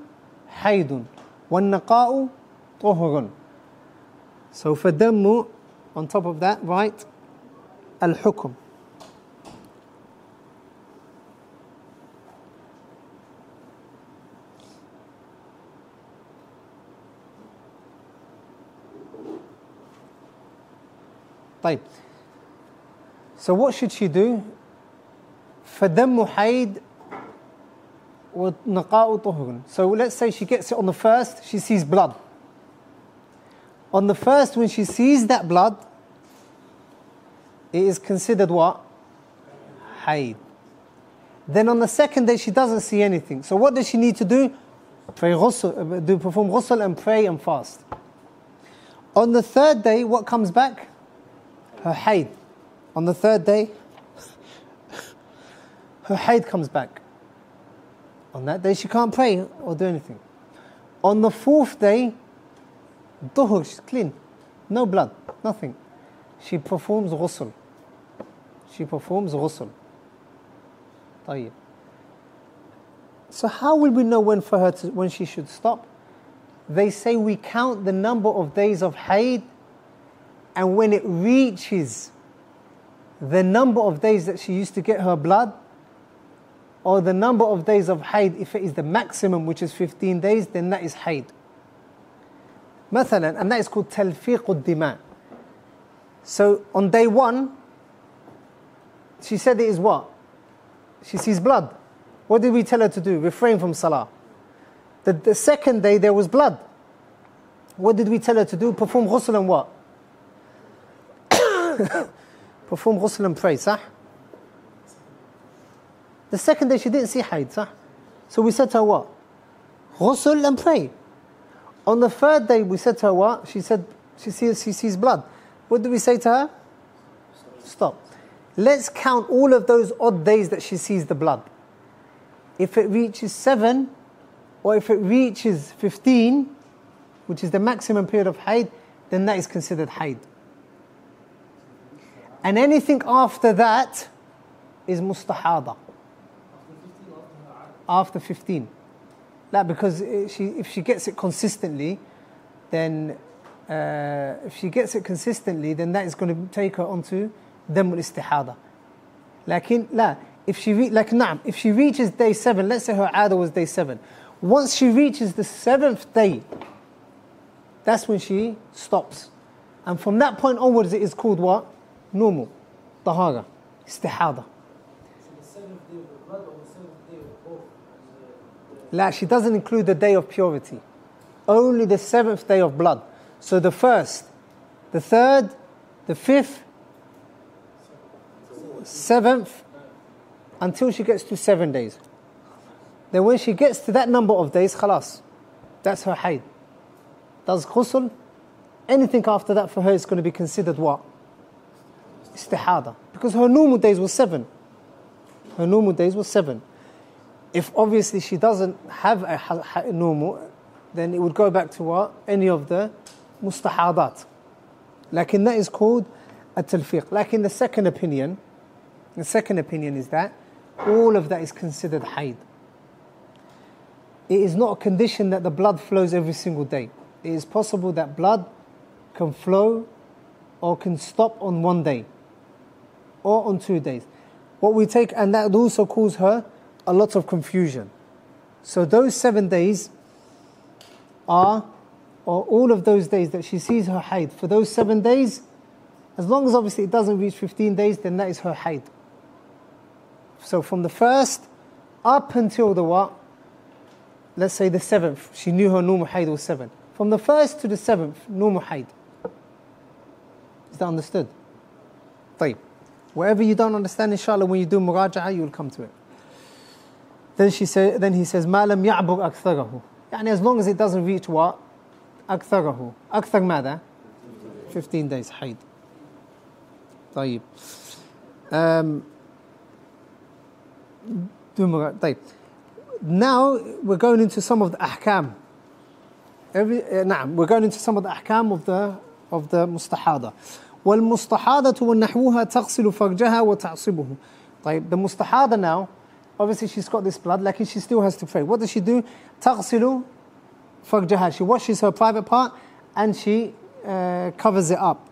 حَيْدٌ وَالنَّقَاءُ طُهُرٌ. So فَالدَّمُّ, on top of that, right, al-hukum. طيب. So what should she do? فَدَمُّ حَيْدٌ وَالنَّقَاءُ طُهْرٌ. So let's say she gets it on the first, she sees blood. On the first, when she sees that blood, it is considered what? Hayd. Then on the second day, she doesn't see anything. So what does she need to do? Perform ghusl and pray and fast. On the third day, what comes back? Her hayd. On the third day, her hayd comes back. On that day, she can't pray or do anything. On the fourth day, duhur, she's clean. No blood, nothing. She performs ghusl. She performs ghusl. طيب. So how will we know when she should stop? They say we count the number of days of hayd, and when it reaches the number of days that she used to get her blood, or the number of days of hayd, if it is the maximum, which is 15 days, then that is hayd. مثلا, and that is called تلفيق الدماء. So on day one, she said it is what? She sees blood. What did we tell her to do? Refrain from salah. The second day there was blood. What did we tell her to do? Perform ghusl and what? Perform ghusl and pray, صح? The second day she didn't see hayd, صح? So we said to her what? Ghusl and pray. On the third day we said to her what? She said she sees blood. What did we say to her? Stop. Let's count all of those odd days that she sees the blood. If it reaches 7, or if it reaches 15, which is the maximum period of hayd, then that is considered hayd. And anything after that is mustahada. After 15. No, because if she gets it consistently, then that is going to take her onto dam al-istihada. If she reaches day 7, let's say her ada was day 7. Once she reaches the 7th day, that's when she stops. And from that point onwards, it is called what? Normal. Tahara. Istihada.
So the seventh day of the blood or the seventh day of both?
La, she doesn't include the day of purity. Only the seventh day of blood. So the first, the third, the fifth, seventh, until she gets to 7 days. Then when she gets to that number of days, khalas, that's her hayd. Does ghusl, anything after that for her is going to be considered what? Istihada. Because her normal days were 7. Her normal days were 7. If obviously she doesn't have a normal, then it would go back to what? Any of the mustahadat. Lakin that is called a talfiq. Lakin the second opinion is that all of that is considered hayd. It is not a condition that the blood flows every single day. It is possible that blood can flow or can stop on 1 day or on 2 days. What we take, and that also causes her a lot of confusion. So those 7 days are, or all of those days that she sees her hayd, for those 7 days, as long as obviously it doesn't reach 15 days, then that is her hayd. So from the first up until the what? Let's say the 7th, she knew her normal hayd was 7. From the 1st to the 7th, normal hayd. Is that understood? طيب. Whatever you don't understand, inshallah, when you do muraja'a, you will come to it. Then he says, مَا لَمْ يَعْبُرْ أَكْثَرَهُ. يعني as long as it doesn't reach what? أكثره. أكثر ماذا? 15 days hayd. طيب. طيب. Now we're going into some of the ahkam. We're going into some of the ahkam of the mustahada. والمستحاضة ونحوها تغسل فرجها وتعصبه. طيب, the mustahada now, obviously she's got this blood, like she still has to pray. What does she do? تغسل فرجها. She washes her private part and she covers it up,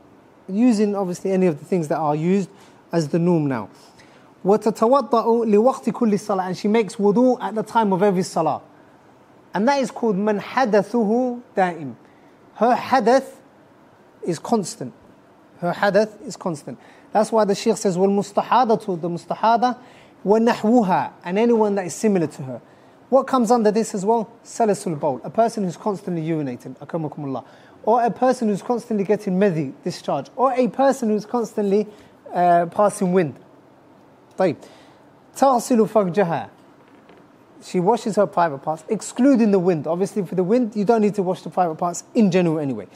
using obviously any of the things that are used as the norm now. وتتوضأ لوقت كل صلاة, and she makes wudu at the time of every salah. And that is called من حدثه دائم. Her hadath is constant. Her hadath is constant. That's why the Shaykh says, وَالْمُسْتَحَادَةُ, the mustahada, وَنَحْوُهَا, and anyone that is similar to her. What comes under this as well? Salasul bawl, a person who's constantly urinating, akamakumullah. Or a person who's constantly getting medhi, discharge. Or a person who's constantly passing wind. طيب. تغسل فرجها. She washes her private parts, excluding the wind. Obviously for the wind, you don't need to wash the private parts in general anyway.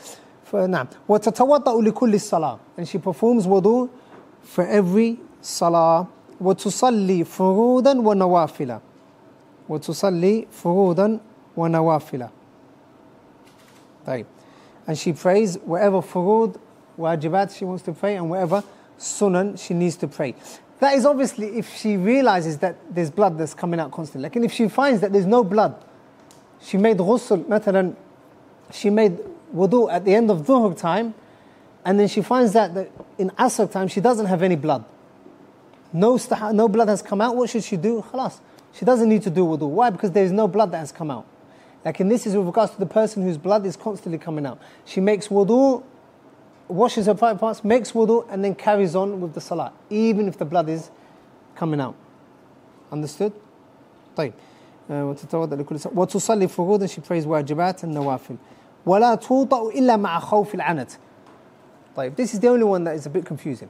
نعم. وتتوضأ لكل الصلاة, and she performs wudu for every salah. وتصلي فروضا ونوافل. وتصلي فروضا ونوافل. طيب. And she prays whatever furud, wajibat she wants to pray, and whatever sunan she needs to pray. That is obviously if she realizes that there's blood that's coming out constantly. Like, and if she finds that there's no blood, she made ghusl, مثلا, she made wudu at the end of dhuhr time, and then she finds that in asr time she doesn't have any blood. No blood has come out. What should she do? Khalas. She doesn't need to do wudu. Why? Because there is no blood that has come out. Like, and this is with regards to the person whose blood is constantly coming out. She makes wudu, washes her private parts, makes wudu, and then carries on with the salah, even if the blood is coming out. Understood? طيب. وتصلي فروضا, she prays wajibat and nawafil. ولا توطأ إلا مع خوف العنت. طيب, this is the only one that is a bit confusing.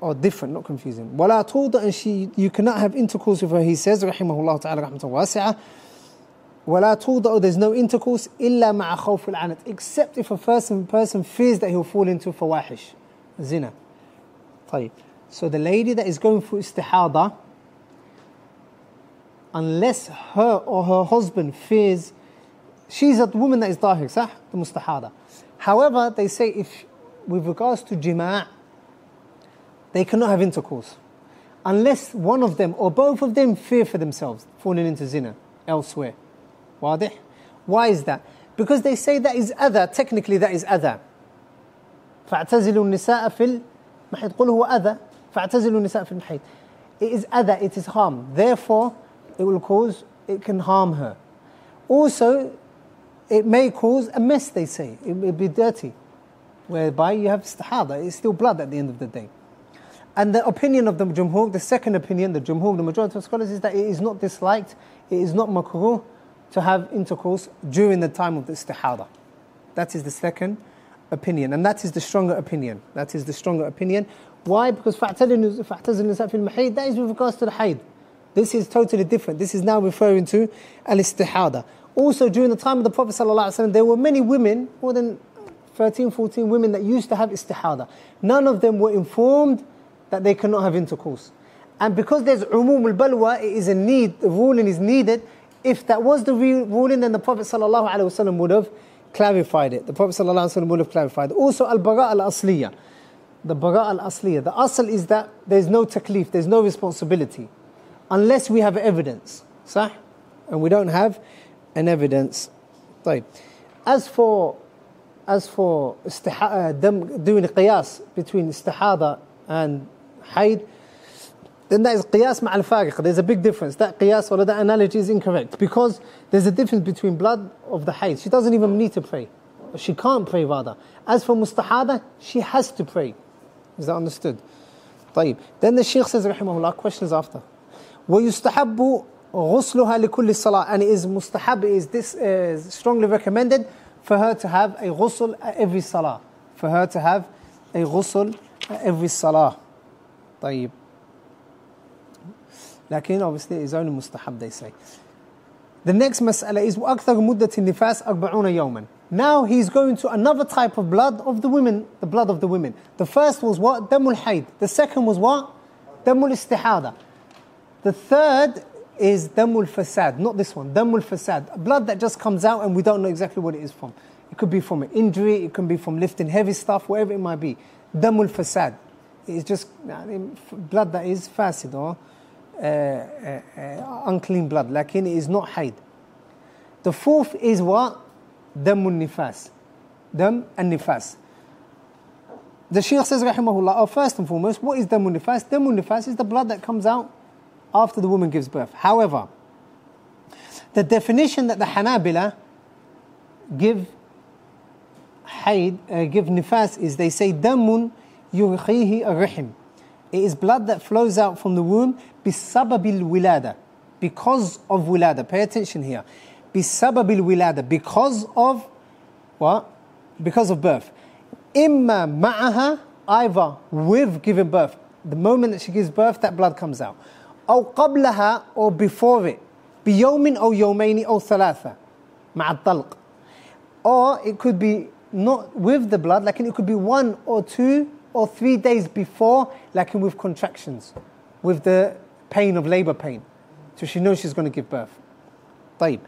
Or different, not confusing. ولا توطأ, and you cannot have intercourse with her. He says, رحمه الله تعالى رحمة واسعة, ولا توطأ, there's no intercourse إلا مع خوف العنت, except if a person fears that he'll fall into fawahish, zina. طيب. So the lady that is going through istihada, unless her or her husband fears, she's a woman that is dahir, صح? The mustahada. However, they say if, with regards to jima', they cannot have intercourse unless one of them or both of them fear for themselves falling into zina elsewhere. واضح? Why is that? Because they say that is adha. Technically that is adha. فاعتزلوا النساء في المحيط. قل هو أذى. فاعتزلوا النساء في المحيط. It is adha, it is harm. Therefore, it can harm her. Also, it may cause a mess, they say. It will be dirty. whereby you have istihada. It's still blood at the end of the day. And the opinion of the Jumhur, the second opinion, the Jumhur, the majority of scholars, is that it is not disliked, it is not makruh to have intercourse during the time of the istihada. That is the second opinion, and that is the stronger opinion. That is the stronger opinion. Why? Because فَاعْتَزِلُوا النِّسَاءَ فِي الْمَحِيضِ, that is with regards to the hayd. This is totally different. This is now referring to al-istihada. Also, during the time of the Prophet ﷺ, there were many women, more than 13, 14 women that used to have istihada. None of them were informed that they cannot have intercourse. And because there's umum al-balwa, it is a need, the ruling is needed. If that was the ruling, then the Prophet ﷺ would have clarified it. The Prophet ﷺ would have clarified it. Also, al-bara' al-asliya. The bara' al-asliya. The asl is that there's no taklif, there's no responsibility. Unless we have evidence. Sah? And we don't have an evidence. طيب. As for doing a qiyas between istihada and hayd, then that is qiyas ma'al fariq. There's a big difference. That qiyas or that analogy is incorrect, because there's a difference between blood of the hayd. She doesn't even need to pray. She can't pray rather. As for mustahada, she has to pray. Is that understood? طيب. Then the Shaykh says, rahimahullah, questions after. وَيُسْتَحَبُّ غُسْلُهَا لِكُلِّ الصَّلَاةِ, and it is mustahab, is strongly recommended for her to have a ghusl at every salah. For her to have a ghusl at every salah. طيب. Lakin obviously it is only mustahab, they say. The next mas'ala is وَأَكْثَرُ مُدَّةِ النِّفَاسِ 40 يَوْمًا. Now he's going to another type of blood of the women, the blood of the women. The first was what? Damul hayd. The second was what? Damul istihada. The third is damul fasad, not this one, damul fasad. Blood that just comes out and we don't know exactly what it is from. It could be from an injury, it could be from lifting heavy stuff, whatever it might be. Damul fasad. It's just blood that is fasid or unclean blood, lakin it is not hayd. The fourth is what? Damun nifas. Dam and nifas. The Shaykh says, rahimahullah, first and foremost, what is damun nifas? Damun nifas is the blood that comes out after the woman gives birth. However, the definition that the Hanabila give nifas is, they say, damun yurkhihi ar-rahim. It is blood that flows out from the womb bisababil wilada, because of wilada. Pay attention here. Bisababil wilada, because of what? Because of birth. Imma ma'aha, either with giving birth. The moment that she gives birth, that blood comes out. أو قبلها, or before it. بيوم أو يومين أو ثلاثة مع الطلق. Or it could be not with the blood, like it could be 1 or 2 or 3 days before, like with contractions, with the pain of labor pain. So she knows she's going to give birth. طيب.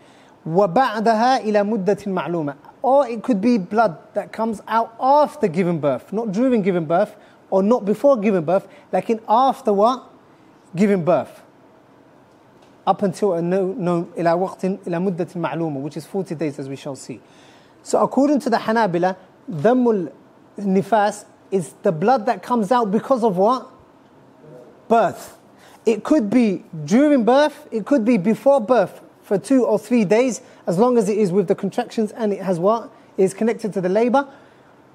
وبعدها إلى مدة معلومة. Or it could be blood that comes out after giving birth, not during giving birth, or not before giving birth, like in after what? Giving birth. Up until إلى وقت إلى مدة معلومة, which is 40 days, as we shall see. So according to the Hanabila, damul nifas is the blood that comes out because of what? Birth. It could be during birth, it could be before birth for 2 or 3 days, as long as it is with the contractions and it has what? It is connected to the labor.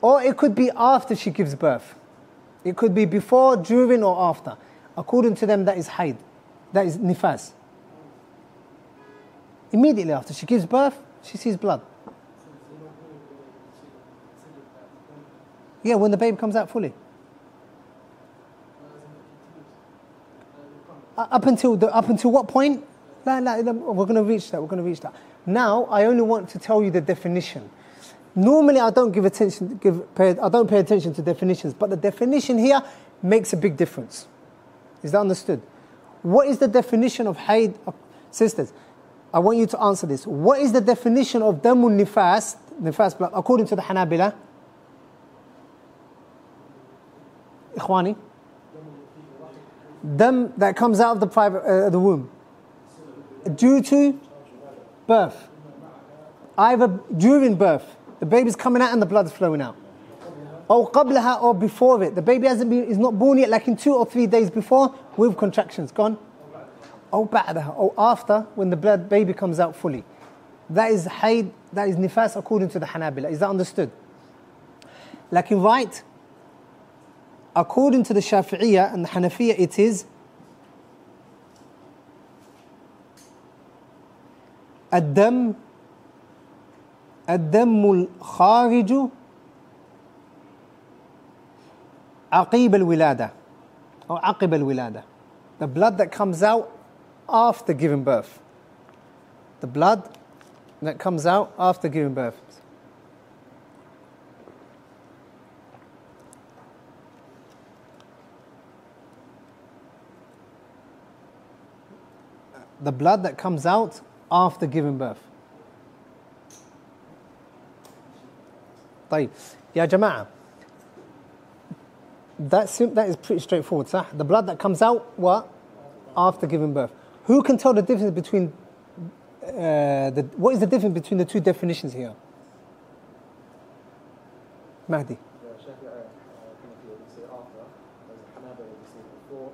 Or it could be after she gives birth. It could be before, during or after. According to them, that is hayd. That is nifas. Immediately after she gives birth, she sees blood. Yeah, when the baby comes out fully. Up until what point? We're going to reach that. Now, I only want to tell you the definition. Normally, I don't pay attention to definitions, but the definition here makes a big difference. Is that understood? What is the definition of hayd? Sisters, I want you to answer this. What is the definition of damun nifas blood, according to the Hanabila? Ikhwani? Dam that comes out of the womb. Due to birth. Either during birth, the baby's coming out and the blood's flowing out. Or qablaha, or before it. The baby is not born yet, like in 2 or 3 days before, with contractions. Gone. Or ba'daha, or after, when the baby comes out fully. That is hayd, that is nifas according to the Hanabila. Is that understood? Lakin right, according to the Shafi'iyya and the Hanafiyya, it is الدم الخارج عقيب الولادة or عقب الولادة. The blood that comes out after giving birth. The blood that comes out after giving birth. The blood that comes out after giving birth. طيب يا جماعة, that is pretty straightforward, صح? The blood that comes out, what? After giving birth. Who can tell the difference between what is the difference between the two definitions here? Mahdi.
Shafi'i, Hanafi, they say after. There's a Hanabila, they say before,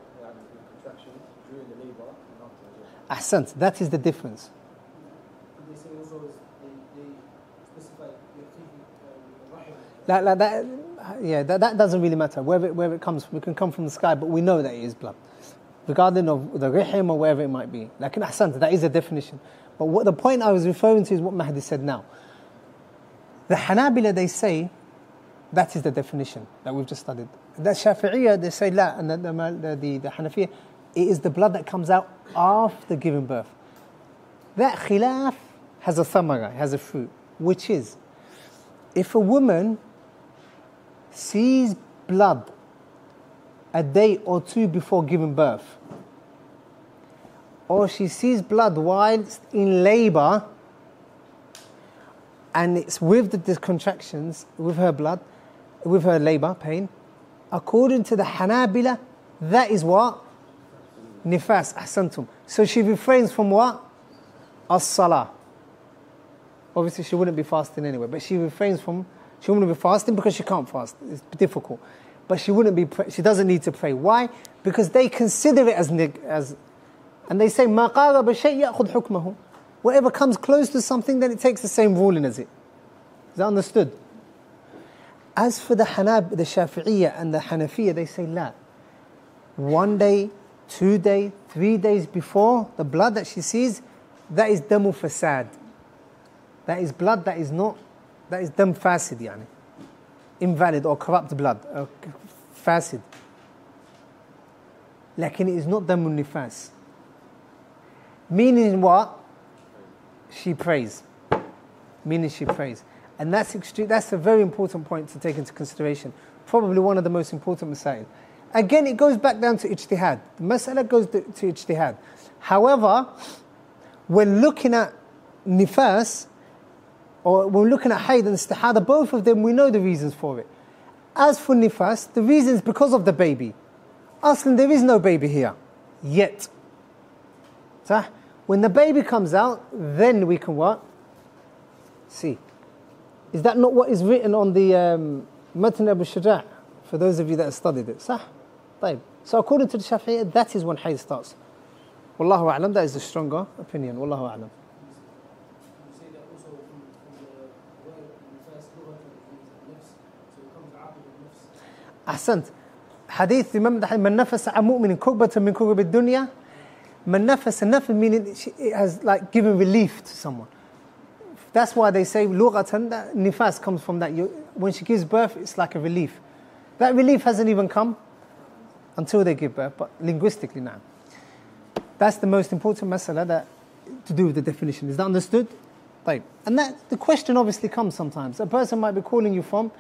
contraction, during the labor, and after.
Ahsant, that is the difference.
They say also they specify
that doesn't really matter. Where it comes from, it can come from the sky, but we know that it is blood. Regarding of the rihim or wherever it might be. Lakin ahsant, that is a definition. But what the point I was referring to is what Mahdi said now. The Hanabila, they say, that is the definition that we've just studied. The Shafi'iyya, they say, la, and the Hanafiyya, it is the blood that comes out after giving birth. That khilaf has a thamara, has a fruit, which is, if a woman sees blood a day or two before giving birth, or she sees blood whilst in labor, and it's with the contractions, with her blood, with her labor pain, according to the Hanabila, that is what? Nifas, ahsantum. So she refrains from what? As-salah. Obviously she wouldn't be fasting anyway, but she refrains from, she wouldn't be fasting because she can't fast, it's difficult. But she doesn't need to pray. Why? Because they consider it as and they say, مَا قَارَبَ شَيْء يَأْخُذْ حُكْمَهُ. Whatever comes close to something, then it takes the same ruling as it. Is that understood? As for the Shafi'iyya and the Hanafiyya, they say, la. 1 day, 2 days, 3 days before the blood that she sees, that is damu fasad. That is blood that is dam fasid, yani. Invalid or corrupt blood, fasid. Lakin it is not damun nifas. Meaning what? She prays. Meaning she prays. And that's a very important point to take into consideration. Probably one of the most important masail. Again, it goes back down to ijtihad. The mas'ala goes to ijtihad. However, when looking at nifas, or when looking at hayd and istihada, both of them, we know the reasons for it. As for nifas, the reason is because of the baby. Aslan, there is no baby here. Yet. So, when the baby comes out, then we can what? See. Is that not what is written on the Matn Abu Shaja'? For those of you that have studied it. Sah? طيب. So according to the Shafi'iyya, that is when hayd starts. Wallahu a'lam, that is the stronger opinion. Wallahu a'lam. أحسنت. حديث Imam من نفس عن مؤمن كربة من كرب الدنيا. من نفس, النفس meaning it has like given relief to someone. That's why they say lughatan, that nifas comes from that. When she gives birth, it's like a relief. That relief hasn't even come until they give birth, but linguistically now. That's the most important masala that to do with the definition. Is that understood? Right. And that the question obviously comes sometimes. A person might be calling you from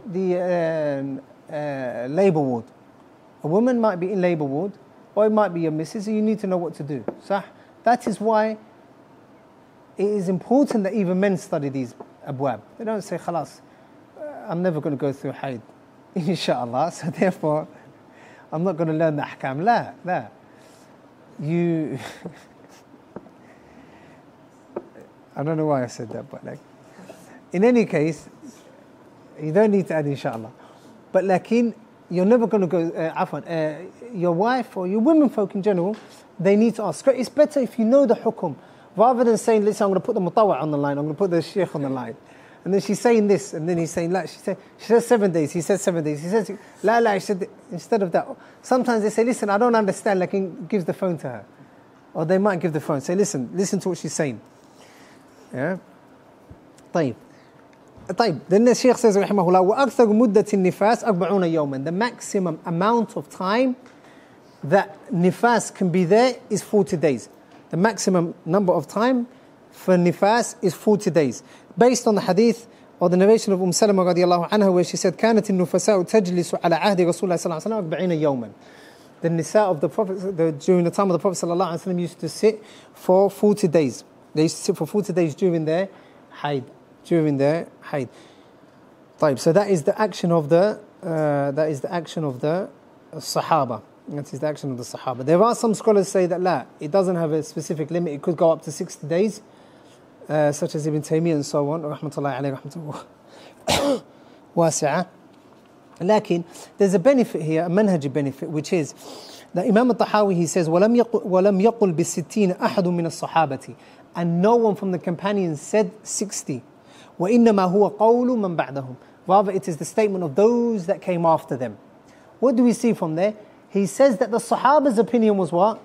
the labour ward. A woman might be in labour ward, or it might be your missus, and you need to know what to do. So that is why it is important that even men study these abwab. They don't say, khalas, I'm never going to go through hayd, inshallah, so therefore I'm not going to learn the ahkam. La. You... I don't know why I said that, but like, in any case, you don't need to add inshallah. But lakin, you're never going to go, your wife or your women folk in general, they need to ask. It's better if you know the hukum, rather than saying, listen, I'm going to put the mutawwa on the line, I'm going to put the sheikh on the line. And then she's saying this, and then he's saying, la, she says 7 days, he says 7 days, he says, la, la, instead of that. Sometimes they say, listen, I don't understand, like, and gives the phone to her. Or they might give the phone, say, listen to what she's saying. Yeah? طيب. Then the Shaykh says, رحمه الله, وأكثر مدة النفاس 40 يوما. The maximum amount of time that nifas can be there is 40 days. The maximum number of time for nifas is 40 days. Based on the hadith or the narration of Salama radiallahu anha, where she said, كانت النفساء تجلس على عهد رسول الله صلى الله عليه وسلم 40 يوما. The nisa of the Prophet, during the time of the Prophet sallallahu alaihi wasallam, used to sit for 40 days. They used to sit for 40 days during their haid. طيب, so that is the action of the Sahaba. That is the action of the Sahaba. There are some scholars say that la, it doesn't have a specific limit. It could go up to 60 days, such as Ibn Taymiyyah and so on. Rahmatullahi alayhi, rahmatullahi wasi'ah. Lakin, there's a benefit here, a manhaji benefit, which is that Imam al-Tahawi, he says, وَلَمْ يَقُلْ بِالسِّتِّينَ أَحَدٌ مِنَ الصَّحَابَةِ. And no one from the companions said 60. وَإِنَّمَا هُوَ قَوْلُ مَنْ بَعْدَهُم. Rather, it is the statement of those that came after them. What do we see from there? He says that the Sahaba's opinion was what?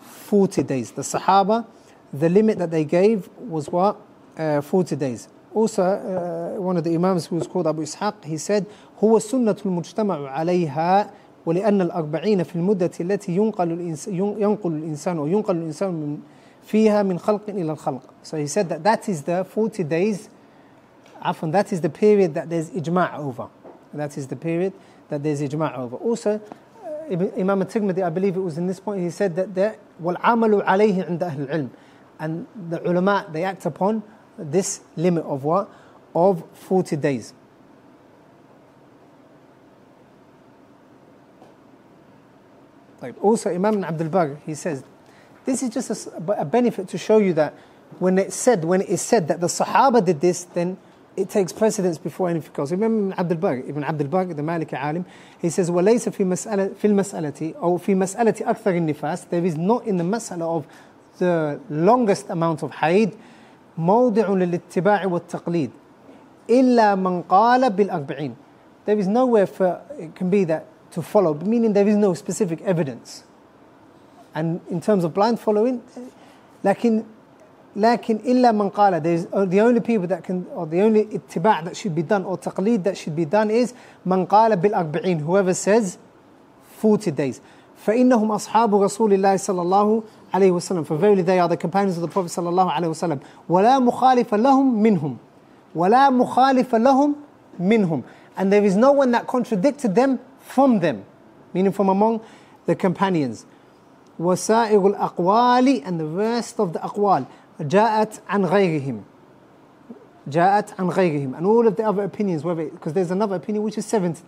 40 days. The Sahaba, the limit that they gave was what? 40 days. Also, one of the Imams who was called Abu Ishaq, he said, هو السنة المجتمع عليها ولأن الأربعين في المدة التي ينقل الإنسان فيها من خلق إلى الخلق. So he said that is the 40 days, that is the period that there's ijma' over. That is the period that there's ijma' over. Also, Imam al-Tirmidhi, I believe it was in this point, he said that وَالْعَمَلُ عَلَيْهِ عِنْدَ أَهْلِ الْعِلْمِ. And the ulama, they act upon this limit of what? Of 40 days. Also, Imam Abdul Barr, he says, this is just a benefit to show you that when it is said that the Sahaba did this, then it takes precedence before anything else. Ibn Abdul Barr, the Maliki alim, he says, وَلَيْسَ فِي الْمَسْأَلَةِ أو في مسألة أكثر النفاس. There is not in the mas'ala of the longest amount of haid موضع للاتباع والتقليد إلا من قال بالأربعين. There is nowhere for it can be that to follow, meaning there is no specific evidence. And in terms of blind following, لكن إلا من قال, there's the only people that can, or the only اتباع that should be done, or taqleed that should be done is من قال بالأربعين, whoever says 40 days. فإنهم أصحاب رسول الله صلى الله عليه وسلم, for verily they are the companions of the Prophet صلى الله عليه وسلم. ولا مخالف لهم منهم, and there is no one that contradicted them from them, meaning from among the companions. وسائر الأقوال, and the rest of the aqwal, جاءت عن غيرهم, and all of the other opinions, whether, because there's another opinion which is 70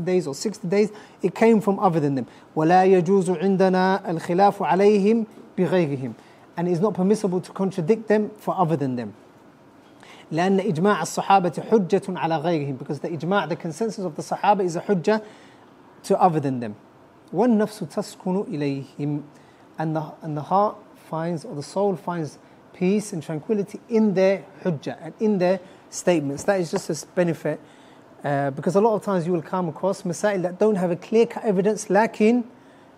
days or 60 days, it came from other than them. ولا يجوز عندنا الخلاف عليهم بغيرهم, and it is not permissible to contradict them for other than them. لأن إجماع الصحابة حجة على غيرهم, because the ijma', the consensus of the Sahaba, is a hujjah to other than them. وَالنَّفْسُ تَسْكُنُ إِلَيْهِمْ, and the heart finds, or the soul finds, peace and tranquility in their hujjah and in their statements. That is just a benefit, because a lot of times you will come across masail that don't have a clear-cut evidence, lakin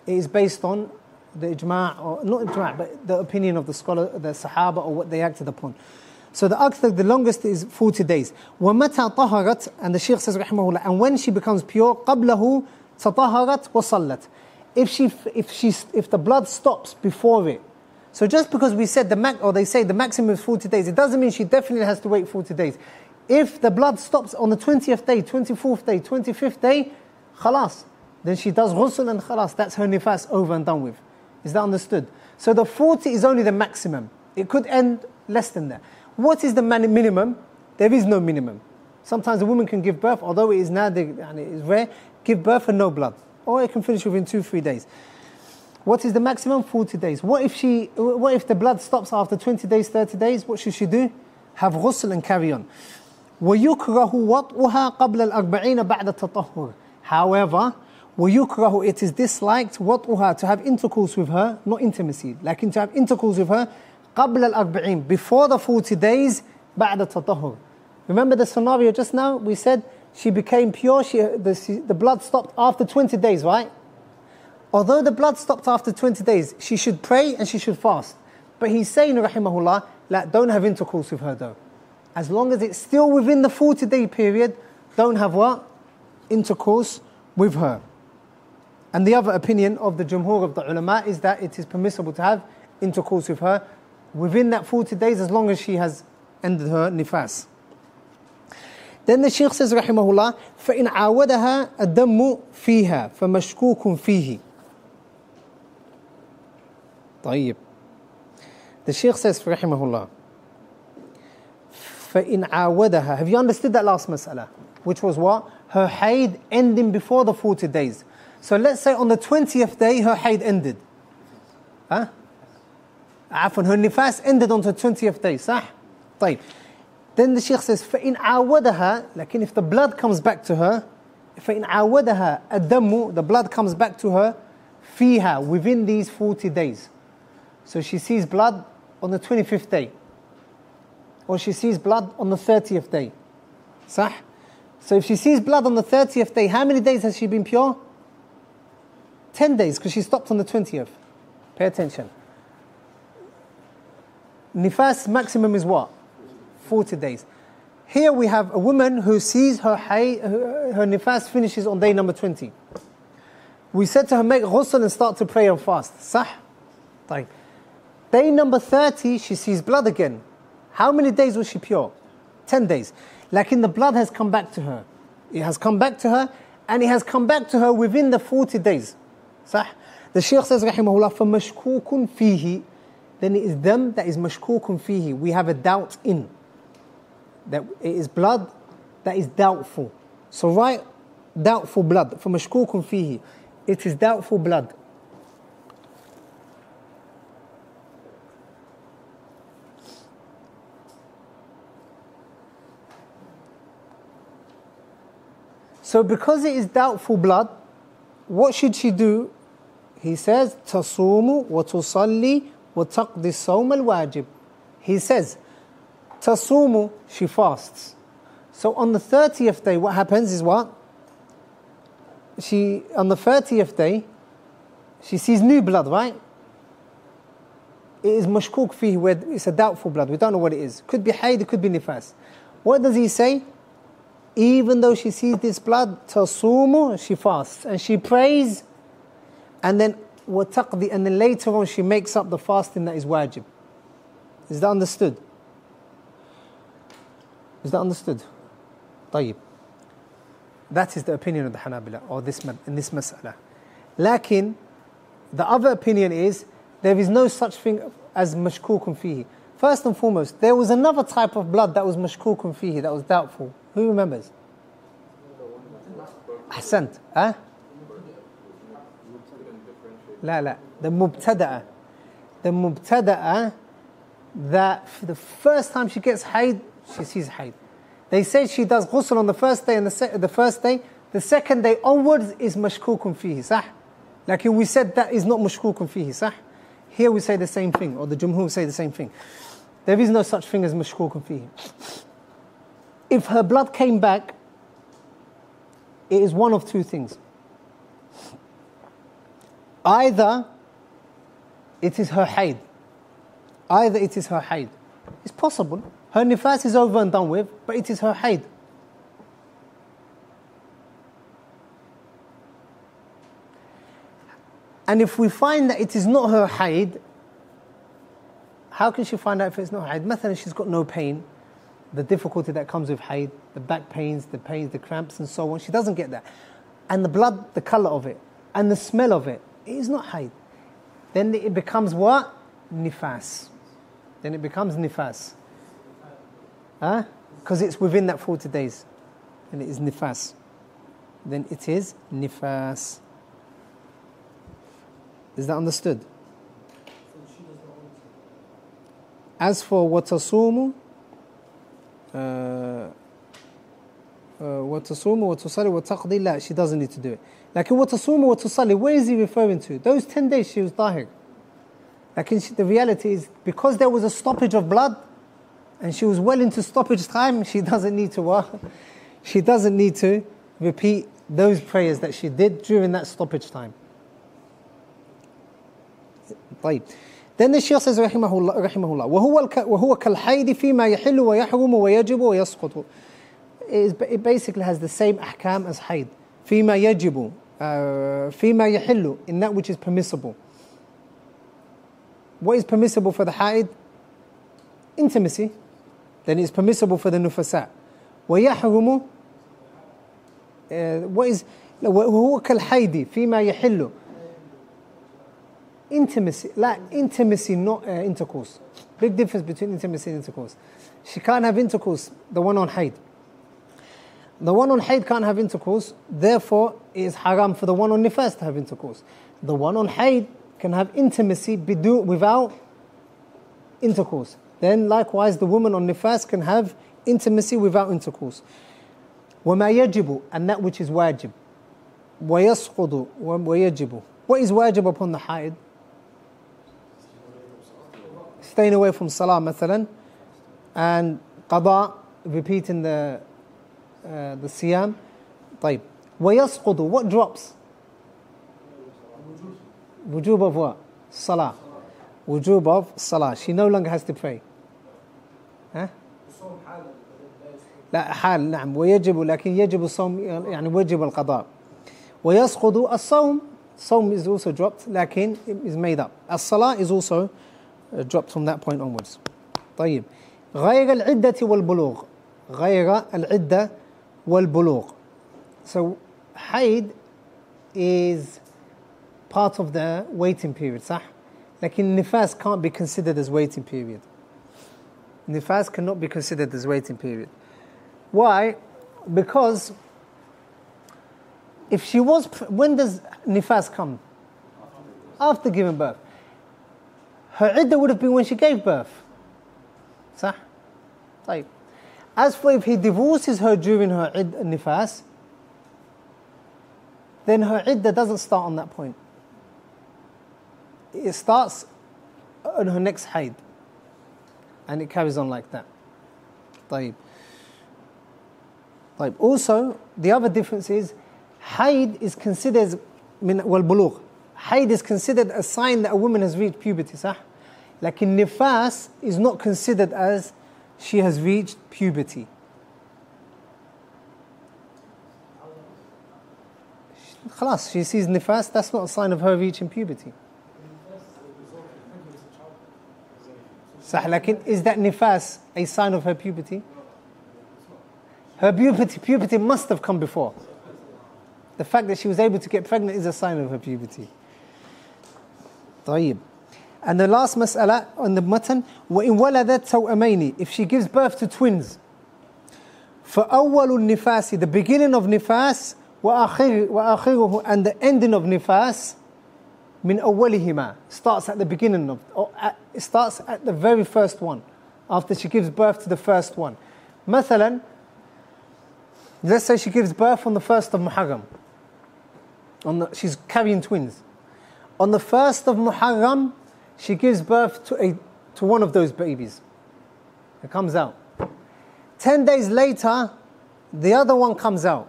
it is based on the ijma', or not ijma', but the opinion of the scholar, the Sahaba, or what they acted upon. So the longest is 40 days. وَمَتَى طَهَرَتْ, and the Shaykh says rahimahullah, and when she becomes pure, قَبْلَهُ تَطَهَرَتْ وَصَلَّتْ. If the blood stops before it. So just because we said they say the maximum is 40 days, it doesn't mean she definitely has to wait 40 days. If the blood stops on the 20th day, 24th day, 25th day, khalas, then she does ghusl and khalas, that's her nifas over and done with. Is that understood? So the 40 is only the maximum. It could end less than that. What is the minimum? There is no minimum. Sometimes a woman can give birth, although it is nadir and it is rare, give birth and no blood. Or it can finish within 2-3 days. What is the maximum? 40 days. What if the blood stops after 20 days, 30 days? What should she do? Have ghusl and carry on. وَيُكْرَهُ وَطْءُهَا قَبْلَ الْأَرْبَعِينَ بَعْدَ التَّطَهُّرِ. However, وَيُكْرَهُ, it is disliked, وَطْءُهَا, to have intercourse with her, not intimacy, like to have intercourse with her, قَبْلَ الْأَرْبَعِينَ, before the 40 days, بَعْدَ التَّطَهُّرِ, Remember the scenario just now? We said she became pure, the blood stopped after 20 days, right? Although the blood stopped after 20 days, she should pray and she should fast. But he's saying, rahimahullah, like, don't have intercourse with her though. As long as it's still within the 40-day period, don't have what? Intercourse with her. And the other opinion of the jumhur of the ulama is that it is permissible to have intercourse with her within that 40 days as long as she has ended her nifas. Then the Shaykh says, rahimahullah, فَإِنْ عَاوَدَهَا الدَّمُّ فِيهَا فَمَشْكُوكٌ فِيهِ. طيب. The Shaykh says, rahimahullah, فَإِنْ عَاوَدَهَا. Have you understood that last mas'ala? Which was what? Her haid ending before the 40 days. So let's say on the 20th day, her haid ended. Huh? Her nifas ended on the 20th day. صح? طيب. Then the Shaykh says, فَإِنْ عَاوَدَهَا. Like if the blood comes back to her, فَإِنْ عَاوَدَهَا الدَّمُّ. The blood comes back to her, فِيهَا. Within these 40 days. So she sees blood on the 25th day. Or she sees blood on the 30th day. صح? So if she sees blood on the 30th day, how many days has she been pure? 10 days, because she stopped on the 20th. Pay attention. Nifas maximum is what? 40 days. Here we have a woman who sees her nifas finishes on day number 20. We said to her, make ghusl and start to pray and fast. Sah? طيب. Day number 30, she sees blood again. How many days was she pure? 10 days. Like the blood has come back to her. It has come back to her, and it has come back to her within the 40 days. Sah? The Shaykh says, rahimahullah, فَمَشْكُوكٌ فِيهِ. Then it is them that is mashkukun fihi. We have a doubt in. That it is blood that is doubtful. So write doubtful blood. For mashkukun fihi. It is doubtful blood. So because it is doubtful blood, what should she do? He says, تَصُومُ وَتُصَلِّي وَتَقْضِي الصَّوْمَ الْوَاجِبِ. He says, تَصُومُ, she fasts. So on the 30th day, what happens is what? On the 30th day, she sees new blood, right? It is mashkuk fihi, where it's a doubtful blood. We don't know what it is. Could be hayd, it could be nifas. What does he say? Even though she sees this blood, tasumu, she fasts and she prays, and then wataqdi, and then later on she makes up the fasting that is wajib. Is that understood? Is that understood? طيب. That is the opinion of the Hanabila, or in this mas'ala. Lakin, the other opinion is, there is no such thing as mashkukun fihi. First and foremost, there was another type of blood that was mashkukun fihi, that was doubtful. Who remembers? Hassan. Huh? لا. The mubtada'a. The mubtada'a, that for the first time she gets hayd, she sees hayd. They say she does ghusl on the first day, and the first day, the second day onwards is mashkukun fihi, sah? Like we said, that is not mashkukun fihi, sah? Here we say the same thing, or the jumhur say the same thing. There is no such thing as mashkukun fihi. If her blood came back, it is one of two things. Either it is her hayd. Either it is her hayd. It's possible. Her nifas is over and done with, but it is her hayd. And if we find that it is not her hayd, how can she find out if it's not her hayd? Mathalan, she's got no pain, the difficulty that comes with hayd, the back pains, the cramps and so on, she doesn't get that. And the blood, the colour of it, and the smell of it, it is not hayd. Then it becomes what? Nifas. Then it becomes nifas. Huh? Because it's within that 40 days. And it is nifas. Then it is nifas. Is that understood? As for watasumu, watasumu, watusali, wataqdi, la, she doesn't need to do it. Like watasumu, watusali, where is he referring to? Those 10 days she was tahir. Like the reality is, because there was a stoppage of blood, and she was well into stoppage time, she doesn't need to what? She doesn't need to repeat those prayers that she did during that stoppage time. طيب. Then the Shaykh says رحمه الله وهو كالحيض فيما يحل ويحرم ويجب ويسقط. It basically has the same ahkam as hayd. فيما يجب فيما يحل, in that which is permissible. What is permissible for the haid? Intimacy. Then it's permissible for the nufasa. ويحرم what is وهو كالحيض فيما يحل. Intimacy, like intimacy, not intercourse. Big difference between intimacy and intercourse. She can't have intercourse, the one on hayd. The one on hayd can't have intercourse, therefore it is haram for the one on nifas to have intercourse. The one on hayd can have intimacy without intercourse. Then likewise the woman on nifas can have intimacy without intercourse. وَمَا يَجِبُ, and that which is wajib. وَيَسْقُضُ وَيَجِبُ. What is wajib upon the hayd? Staying away from salah, مثلا, and qada, repeating the siyam. طيب. ويسقط, what drops? Wujub of what? Salah. Wujub of salah. She no longer has to pray. ها؟ لا حال نعم ويجب لكن يجب الصوم يعني وجب القضاء. ويسقط الصوم. Sawm is also dropped, لكن is made up. As-salah is also dropped from that point onwards. طيب. غير العدة والبلوغ. غير العدة والبلوغ. So, hayd is part of the waiting period, صح? لكن nifas can't be considered as waiting period. Nifas cannot be considered as waiting period. Why? Because if she was, when does nifas come? After giving birth. Her iddah would have been when she gave birth. صح? طيب. As for if he divorces her during her nifas, then her iddah doesn't start on that point. It starts on her next hayd. And it carries on like that. طيب. طيب. Also, the other difference is, hayd is considered والبلوغ. Hayd is considered a sign that a woman has reached puberty, صح? Lakin nifas is not considered as she has reached puberty. خلاص, she sees nifas, that's not a sign of her reaching puberty. صح, lakin is that nifas a sign of her puberty? Her puberty must have come before. The fact that she was able to get pregnant is a sign of her puberty. طيب. And the last mas'ala on the matan, وَإِن وَلَدَتْ تَوْأَمَيْنِ, if she gives birth to twins. فَأَوَّلُ النِّفَاسِ, the beginning of nifas, وَآخِرُهُ, and the ending of nifas, مِنْ أَوَّلِهِمَا, starts at the beginning of, it starts at the very first one, after she gives birth to the first one. مثلا, let's say she gives birth on the 1st of Muharram. She's carrying twins. On the 1st of Muharram, she gives birth to one of those babies. It comes out. 10 days later, the other one comes out.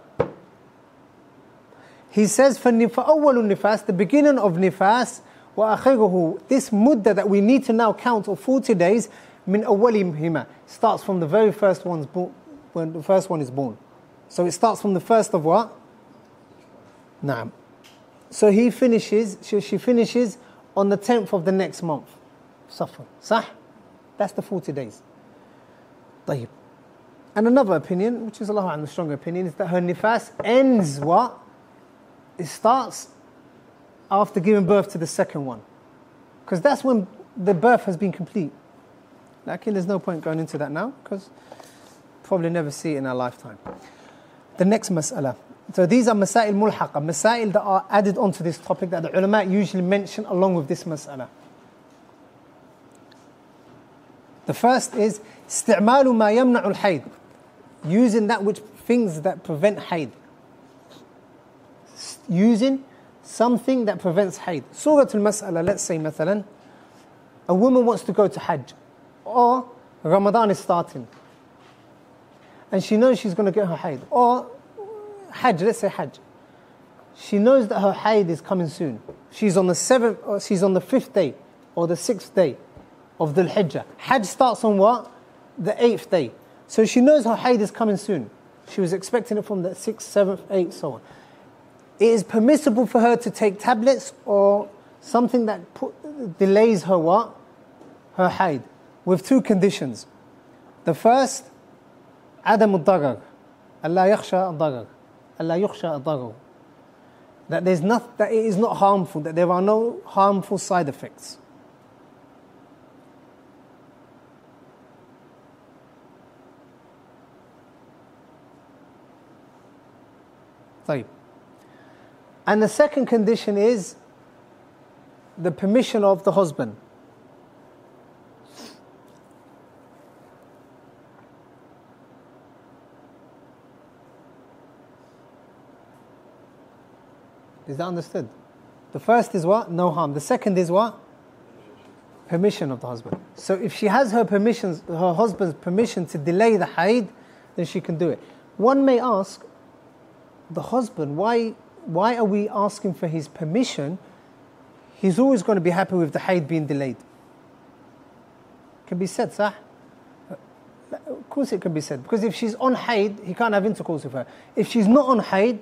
He says, فَأَوَّلُ النِّفَاسِ, the beginning of nifas, وَأَخِرُهُ, this mudda that we need to now count of 40 days, مِنْ أَوَّلِهِمَا, starts from the very first one's born, when the first one is born. So it starts from the first of what? Naam. So she finishes on the 10th of the next month. Safar. Sah? That's the 40 days. طيب. And another opinion, which is the stronger opinion, is that her nifas ends what? It starts after giving birth to the second one. Because that's when the birth has been complete. Like, there's no point going into that now, because probably never see it in our lifetime. The next mas'ala. So these are masail mulhaqa, masail that are added onto this topic that the ulama usually mention along with this mas'ala. The first is استعمال ما يمنع الحيض, using that which things that prevent hayd. Using something that prevents hayd. Surah al-Mas'ala, let's say مثلا, a woman wants to go to Hajj, or Ramadan is starting. And she knows she's going to get her haid. Or Hajj, let's say Hajj. She knows that her haid is coming soon. She's on the 7th, or she's on the 5th day, or the 6th day of Dhul Hijjah. Hajj starts on what? The 8th day. So she knows her haid is coming soon. She was expecting it from the 6th, 7th, 8th, so on. It is permissible for her to take tablets or something that delays her what? Her haid. With two conditions. The first, عدم الضرر. ألا يخشى الضرر. ألا يخشى الضرر. That that it is not harmful, that there are no harmful side effects. طيب. And the second condition is the permission of the husband. Is that understood? The first is what? No harm. The second is what? Permission of the husband. So if she has her husband's permission to delay the haid, then she can do it. One may ask, the husband, why are we asking for his permission? He's always going to be happy with the haid being delayed. Can be said, sah? Of course it can be said. Because if she's on haid, he can't have intercourse with her. If she's not on haid,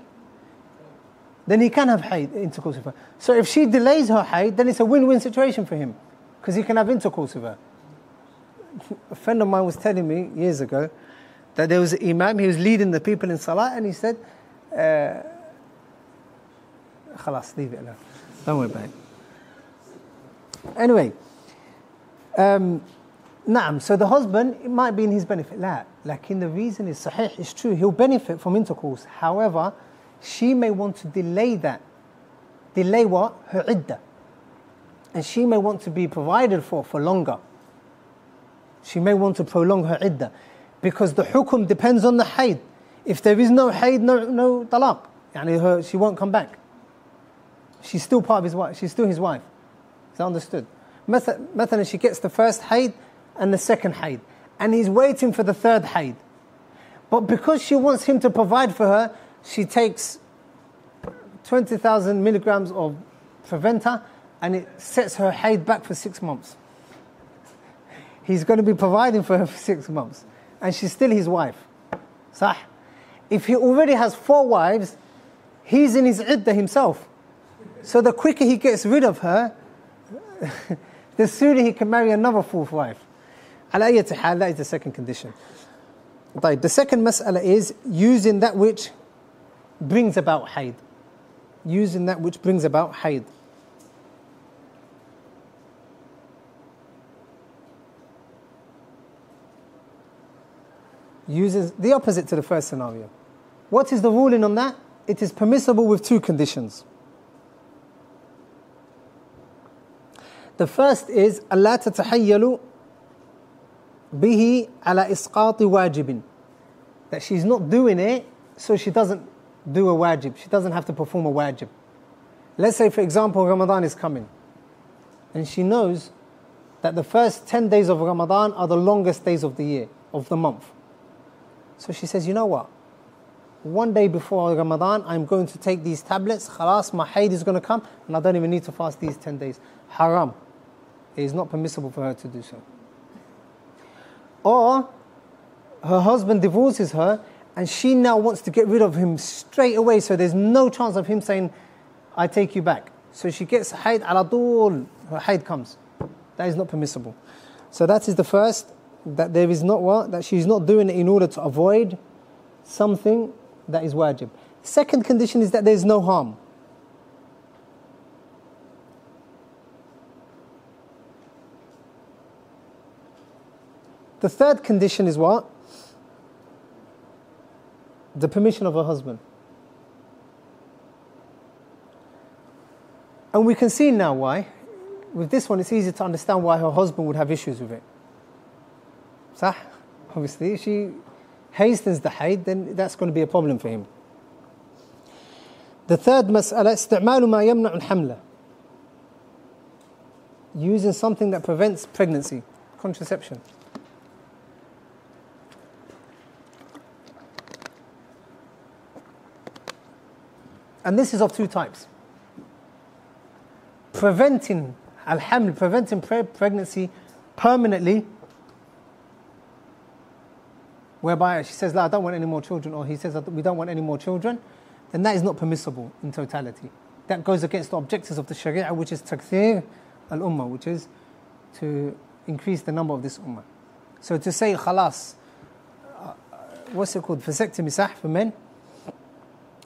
then he can have intercourse with her. So if she delays her haid, then it's a win-win situation for him, because he can have intercourse with her. A friend of mine was telling me years ago that there was an imam, he was leading the people in salah, and he said, خلاص, leave it alone. Don't worry about it. Anyway, نعم, so the husband, it might be in his benefit. لا, لكن the reason is sahih, it's true, he'll benefit from intercourse. However, she may want to delay that. Delay what? Her iddah. And she may want to be provided for longer. She may want to prolong her iddah. Because the hukum depends on the haid. If there is no haid, no talaq. Yani she won't come back. She's still part of his wife. She's still his wife. Is that understood? Mathalan, she gets the first haid and the second haid. And he's waiting for the third haid. But because she wants him to provide for her, she takes 20,000 milligrams of preventer and it sets her haid back for 6 months. He's going to be providing for her for 6 months. And she's still his wife. Sah? If he already has 4 wives, he's in his iddah himself. So the quicker he gets rid of her, the sooner he can marry another 4th wife. Ala ayyati hal, that is the second condition. The second mas'ala is using that which brings about haid. Using that which brings about haid. Uses the opposite to the first scenario. What is the ruling on that? It is permissible with 2 conditions. The first is ألا تتحيل به على إسقاط واجب. That she's not doing it, so she doesn't do a wajib. She doesn't have to perform a wajib. Let's say, for example, Ramadan is coming. And she knows that the first 10 days of Ramadan are the longest days of the year, of the month. So she says, you know what? One day before Ramadan, I'm going to take these tablets. Khalas, my haid is going to come, and I don't even need to fast these 10 days. Haram. It is not permissible for her to do so. Or her husband divorces her, and she now wants to get rid of him straight away, so there's no chance of him saying, I take you back. So she gets haid ala dul, her haid comes. That is not permissible. So that is the first, that there is not what? That she's not doing it in order to avoid something that is wajib. Second condition is that there is no harm. The third condition is what? The permission of her husband. And we can see now why. With this one, it's easy to understand why her husband would have issues with it. Sah? Obviously, if she hastens the haid, then that's going to be a problem for him. The third mas'ala, استعمال ما يمنع الحمل. Using something that prevents pregnancy, contraception. and this is of two types. Preventing al-haml, preventing pregnancy permanently, whereby she says, "La, I don't want any more children," or he says, "We don't want any more children," then that is not permissible in totality. That goes against the objectives of the Sharia, which is takthir al-ummah, which is to increase the number of this ummah. So to say, khalas, what's it called, vasectomy sah for men,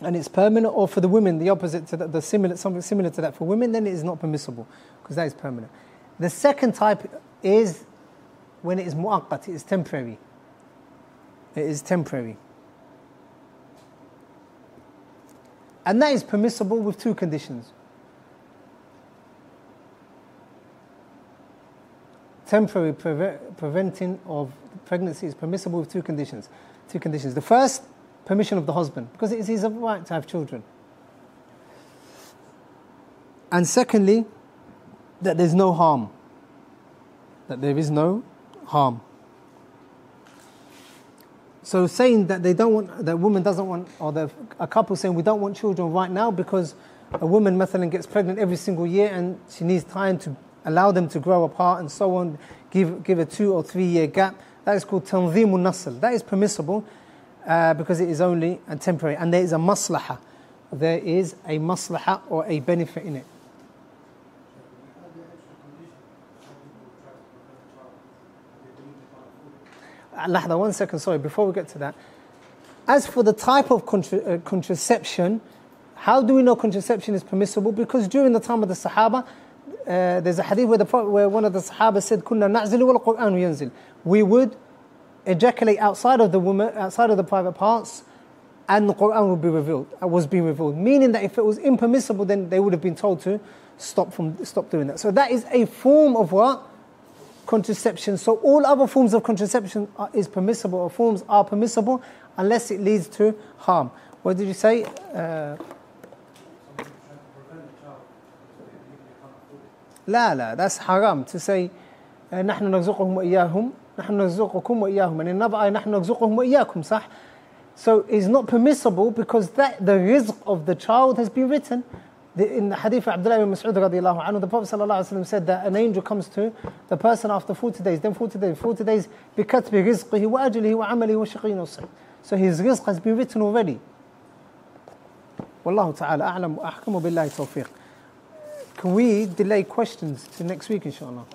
and it's permanent, or for the women, the opposite to that, something similar to that for women, then it is not permissible, because that is permanent. The second type is when it is mu'aqqat, it is temporary. It is temporary. And that is permissible with two conditions. Temporary preventing of pregnancy is permissible with two conditions. The first, permission of the husband, because it is his right to have children. And secondly, that there's no harm. That there is no harm. So saying that they don't want, that woman doesn't want, or a couple saying we don't want children right now because a woman, mathalan, gets pregnant every single year and she needs time to allow them to grow apart and so on, give a 2 or 3 year gap. That is called tanzimun nasl. That is permissible because it is only temporary, and there is a maslaha. There is a maslaha or a benefit in it. Lahda, 1 second, sorry, before we get to that. As for the type of contraception, how do we know contraception is permissible? Because during the time of the Sahaba, there's a hadith where one of the Sahaba said, "Kunna na'zilu wal Qur'an yanzil." We would ejaculate outside of the woman, outside of the private parts, and the Qur'an would be revealed. Was being revealed, meaning that if it was impermissible, then they would have been told to stop doing that. So that is a form of what? Contraception. So all other forms of contraception is permissible, or forms are permissible, unless it leads to harm. What did you say? لا, that's haram to say نحن نرزقهم وإياهم نحن نرزقكم وإياهم, and in another ayah نحن نرزقهم وإياكم, صح? So it's not permissible because that the rizq of the child has been written. In the hadith of Abdillah ibn Mas'ud radiallahu anhu, the Prophet sallallahu alaihi wasallam said that an angel comes to the person after 40 days, then 40 days, بِكَتْبِ رِزْقِهِ وَأَجْلِهِ وَعَمَلِهِ وَشَقِيٍّ وَسَعِيدٍ. So his rizq has been written already. Wallahu ta'ala a'lam wa ahkamu billahi tawfiq. Can we delay questions to next week, inshallah?